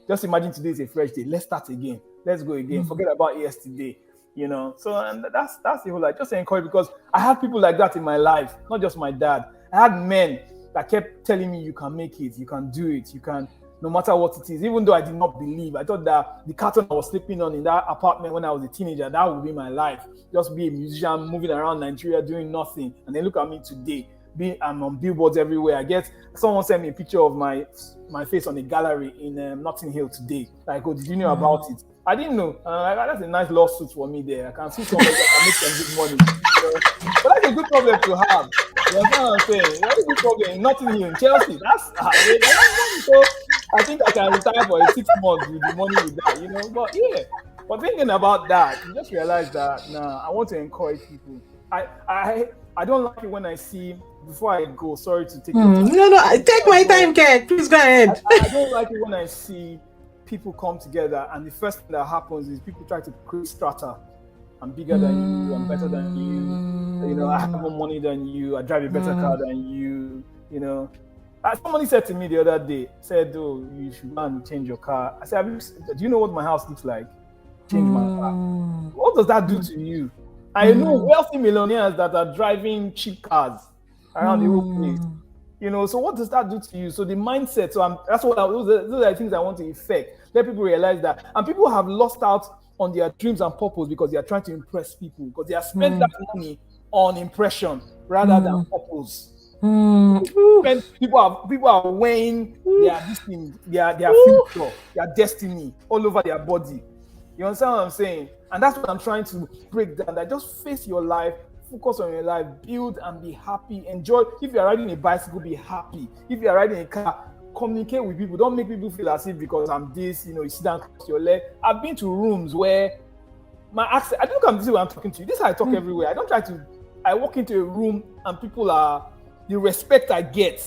just imagine today is a fresh day. Let's start again. Let's go again. Forget about yesterday. So, and that's the whole, like, just encourage, because I had people like that in my life, not just my dad. I had men that kept telling me, you can make it, you can do it, you can, no matter what it is, even though I did not believe. I thought that the carton I was sleeping on in that apartment when I was a teenager, that would be my life. Just be a musician, moving around Nigeria, doing nothing. And then look at me today. I'm on billboards everywhere. I guess someone sent me a picture of my face on a gallery in Notting Hill today. Like, oh, did you know about it? I didn't know. That's a nice lawsuit for me there. I can see somebody that can make some good money. But that's a good problem to have. You understand what I'm saying? That's a good problem in Notting Hill, in Chelsea. That's so I think I can retire for 6 months with the money with that, But yeah, but thinking about that, you just realize that I want to encourage people. I don't like it when I see, before I go, sorry to take your time. No, take my time, Ken. Please go ahead. I don't like it when I see people come together and the first thing that happens is people try to create strata. I'm bigger than you, I'm better than you, I have more money than you, I drive a better car than you, Somebody said to me the other day, said, oh, you should go and change your car. I said, do you know what my house looks like? Change my car. What does that do to you? I know wealthy millionaires that are driving cheap cars around the whole place. So what does that do to you? So the mindset, those are the things I want to effect. Let people realize that. And people have lost out on their dreams and purpose because they are trying to impress people, because they have spent that money on impression rather than purpose. People are weighing their future, their destiny all over their body. You understand what I'm saying? And that's what I'm trying to break down. That just face your life, focus on your life, build and be happy, enjoy. If you're riding a bicycle, be happy. If you're riding a car, communicate with people. Don't make people feel as if because I'm this, you sit down, cross your leg. I've been to rooms where my accent, I don't come to see when I'm talking to you. This is how I talk everywhere. I walk into a room and people are, the respect I get,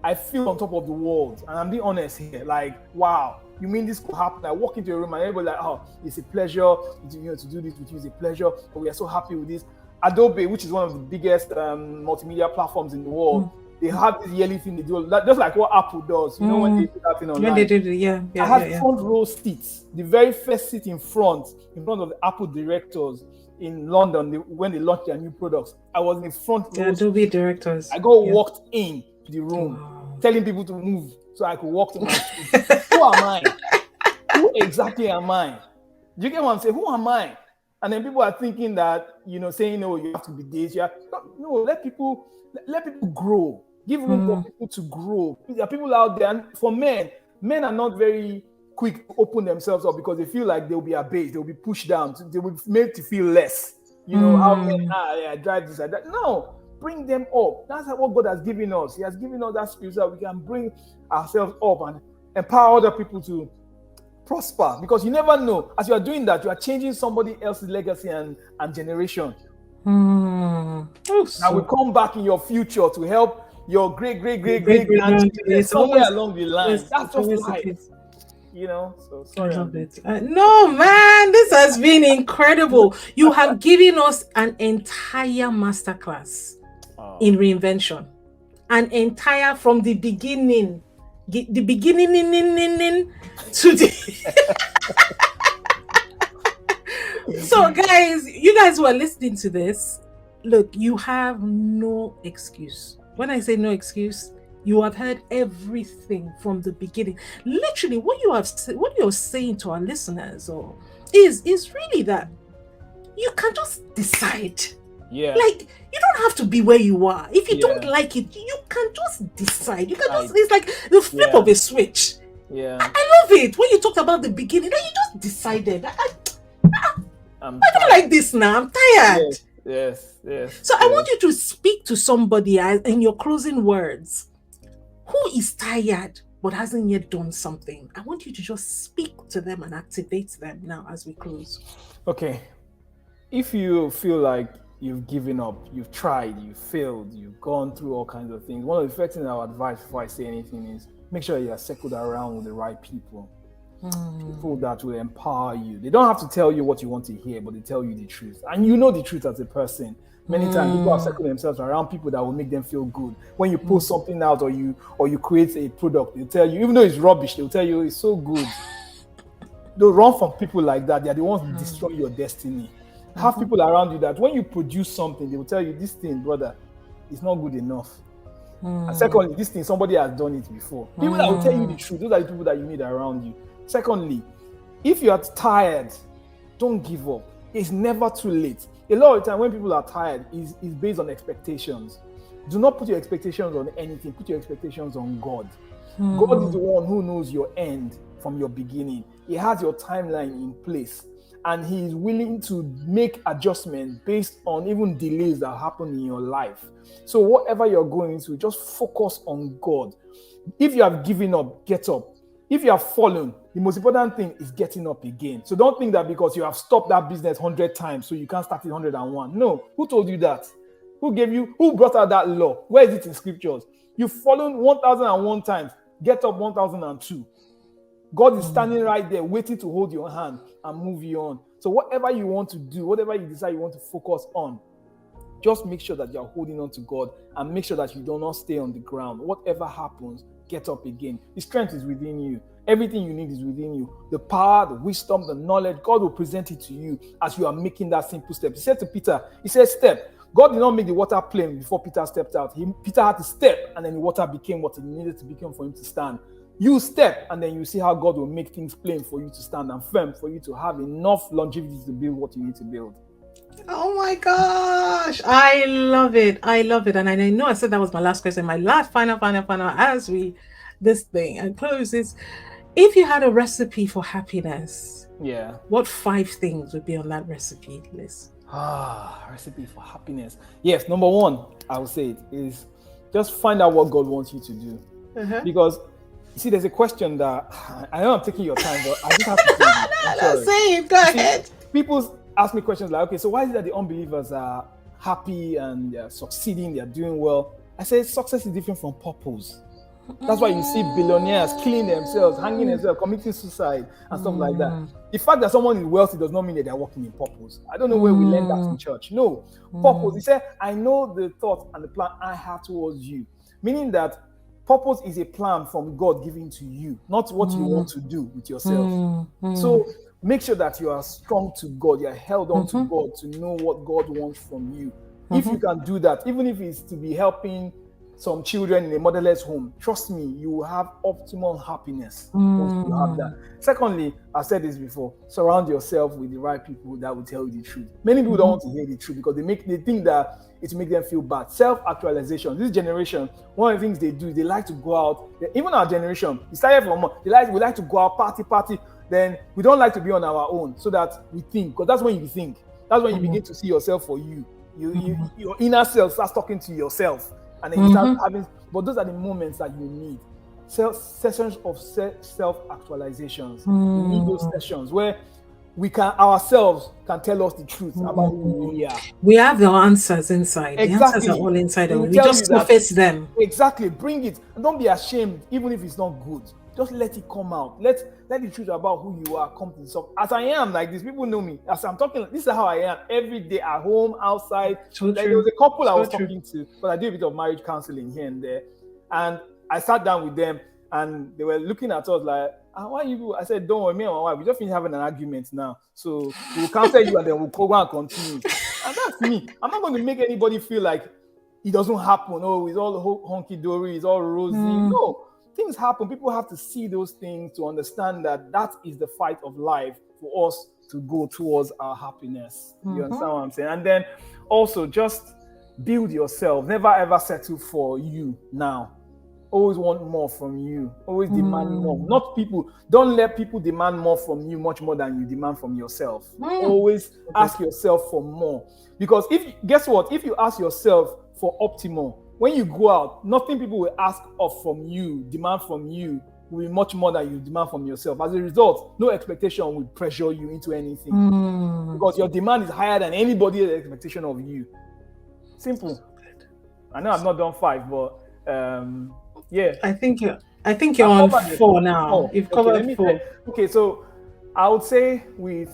I feel on top of the world. And I'm being honest here. Like, wow, you mean this could happen? I walk into a room and everybody like, oh, it's a pleasure to do this with you. It's a pleasure. But we are so happy with this. Adobe, which is one of the biggest multimedia platforms in the world, they have this yearly thing they do, just like what Apple does. When they do that thing online. When they did it, I had front row seats, the very first seat in front of the Apple directors in London when they launched their new products. I was in the front row. The Adobe directors. I walked in to the room, telling people to move so I could walk to my seat. Who am I? Who exactly am I? Do you get what I'm saying? Who am I? And then people are thinking that, saying, no, you have to be this. No, let people grow. Give room for people to grow. There are people out there, and for men are not very quick to open themselves up because they feel like they'll be abased, they'll be pushed down, they will be made to feel less. How men, I drive this, I drive. No, bring them up. That's what God has given us. He has given us that spirit so that we can bring ourselves up and empower other people to prosper. Because you never know, as you are doing that, you are changing somebody else's legacy and generation. Now we come back in your future to help your great grandchildren somewhere along the line. That's just life. So I sorry. love it. No, man, this has been incredible. You have given us an entire masterclass in reinvention, an entire from the beginning, the beginning to the. So, guys, you guys who are listening to this, look, you have no excuse. When I say no excuse, you have heard everything from the beginning. Literally, what you're saying to our listeners, is really that you can just decide. Yeah. Like, you don't have to be where you are. If you don't like it, you can just decide. You can just, it's like the flip of a switch. Yeah. I love it. When you talked about the beginning, then you just decided. I don't like this now. I'm tired. Yes. So I want you to speak to somebody in your closing words who is tired but hasn't yet done something. I want you to just speak to them and activate them now as we close. Okay. If you feel like you've given up, you've tried, you've failed, you've gone through all kinds of things, one of the first things I would advise before I say anything is make sure you are circled around with the right people. People that will empower you. They don't have to tell you what you want to hear, but they tell you the truth. And you know the truth as a person. Many times people have circled themselves around people that will make them feel good. When you post something out or you create a product, they'll tell you, even though it's rubbish, they'll tell you it's so good. Don't run from people like that. They're the ones who destroy your destiny. Have people around you that when you produce something, they will tell you, this thing, brother, is not good enough. And secondly, this thing, somebody has done it before. People that will tell you the truth, those are the people that you need around you. Secondly, if you are tired, don't give up. It's never too late. A lot of the time when people are tired, is based on expectations. Do not put your expectations on anything. Put your expectations on God. God is the one who knows your end from your beginning. He has your timeline in place. And he is willing to make adjustments based on even delays that happen in your life. So whatever you're going through, just focus on God. If you have given up, get up. If you have fallen, the most important thing is getting up again. So don't think that because you have stopped that business 100 times, so you can't start it 101. No. Who told you that? Who brought out that law? Where is it in scriptures? You've fallen 1,001 times. Get up 1,002. God is standing right there waiting to hold your hand and move you on. So whatever you want to do, whatever you decide you want to focus on, just make sure that you're holding on to God and make sure that you do not stay on the ground. Whatever happens, get up again. The strength is within you. Everything you need is within you. The power, the wisdom, the knowledge, God will present it to you as you are making that simple step. He said to Peter, he said, step. God did not make the water plain before Peter stepped out. Peter had to step, and then the water became what it needed to become for him to stand. You step, and then you see how God will make things plain for you to stand and firm for you to have enough longevity to build what you need to build. Oh my gosh, I love it. And I know I said that was my last question. My last final as this thing and close is, if you had a recipe for happiness, what 5 things would be on that recipe list? Recipe for happiness. Yes, number 1, I would say it is just find out what God wants you to do. Because you see, there's a question that I know I'm taking your time, but I just have to say it. Say it. Go ahead. People ask me questions like, okay, so why is it that the unbelievers are happy and they're succeeding, they're doing well? I say success is different from purpose. That's why you see billionaires killing themselves, hanging themselves, committing suicide, and stuff like that. The fact that someone is wealthy does not mean that they're working in purpose. I don't know where we learned that in church. No, purpose. He said, I know the thought and the plan I have towards you. Meaning that purpose is a plan from God given to you, not what you want to do with yourself. So make sure that you are strong to God, you're held on to God to know what God wants from you. If you can do that, even if it's to be helping some children in a motherless home, trust me, you will have optimum happiness once you have that. Secondly, I said this before, surround yourself with the right people that will tell you the truth. Many people don't want to hear the truth because they think that it will make them feel bad. Self-actualization. This generation, one of the things they do, they like to go out. Even our generation, it started from we like to go out, party. Then we don't like to be on our own, so that we think, because that's when you think. That's when you begin to see yourself for you. Your inner self starts talking to yourself. And then you start having, but those are the moments that you need. Sessions of self-actualizations. You need those sessions where ourselves can tell us the truth about who we really are. We have the answers inside. Exactly. The answers are all inside, and we just surface them. Exactly. Bring it. And don't be ashamed, even if it's not good. Just let it come out. Let the truth about who you are come to the surface. As I am like this, people know me. As I'm talking, this is how I am every day at home, outside. So Like, true. there was a couple I So was true. talking to, but I do a bit of marriage counseling here and there. And I sat down with them and they were looking at us like, why you? I said, don't worry, me and my wife, we just finished having an argument now. So we'll counsel you and then we'll go and continue. And that's me. I'm not going to make anybody feel like it doesn't happen. Oh, it's all honky-dory, it's all rosy. No, things happen. People have to see those things to understand that that is the fight of life for us to go towards our happiness. You understand what I'm saying? And then also just build yourself. Never ever settle for you now. Always want more from you. Always demand more. Not people. Don't let people demand more from you much more than you demand from yourself. Always ask yourself for more. Because guess what? If you ask yourself for optimal, when you go out, nothing people will ask of from you, demand from you, will be much more than you demand from yourself. As a result, no expectation will pressure you into anything. Because your demand is higher than anybody's expectation of you. Simple. I know I've not done 5, but yeah. I think you're on 4 now. You've covered 4. Okay, so I would say with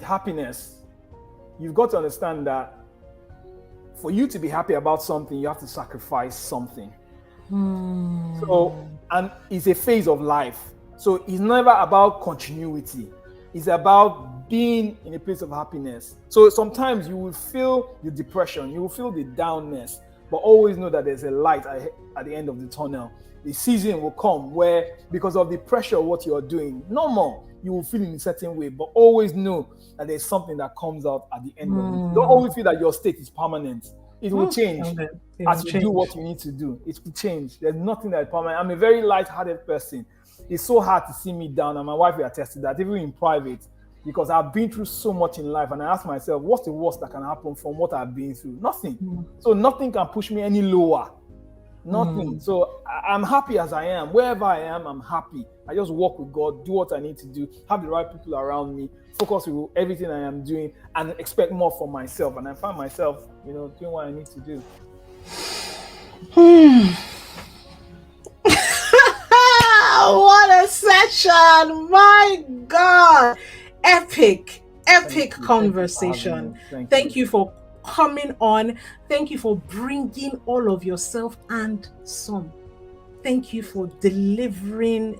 happiness, you've got to understand that for you to be happy about something, you have to sacrifice something. So, and it's a phase of life. So it's never about continuity. It's about being in a place of happiness. So sometimes you will feel the depression, you will feel the downness, but always know that there's a light at the end of the tunnel. The season will come where, because of the pressure of what you're doing, no more, you will feel in a certain way, but always know that there's something that comes out at the end of it. Don't always feel that your state is permanent. It will change as you do what you need to do. It will change. There's nothing that is permanent. I'm a very light-hearted person. It's so hard to see me down, and my wife will attest to that, even in private, because I've been through so much in life, and I ask myself, what's the worst that can happen from what I've been through? Nothing. So nothing can push me any lower. Nothing. So I'm happy as I am. Wherever I am, I'm happy. I just walk with God, do what I need to do, have the right people around me, focus with everything I am doing, and expect more from myself. And I find myself, doing what I need to do. What a session! My God! Epic conversation. Thank you for coming on. Thank you for bringing all of yourself and some. Thank you for delivering,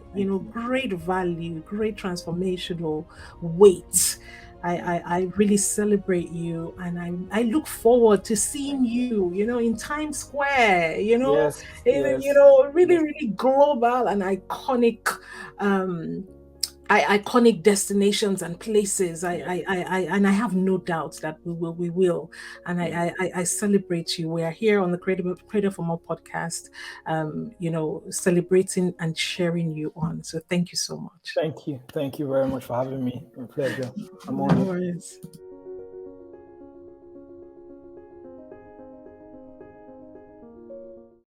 great value, great transformational weight. I really celebrate you, and I look forward to seeing you, in Times Square, really global and iconic, iconic destinations and places. And I have no doubt that we will. And I celebrate you. We are here on the Creator for More podcast, celebrating and sharing you on. So thank you so much. Thank you very much for having me. A pleasure. I'm on No worries.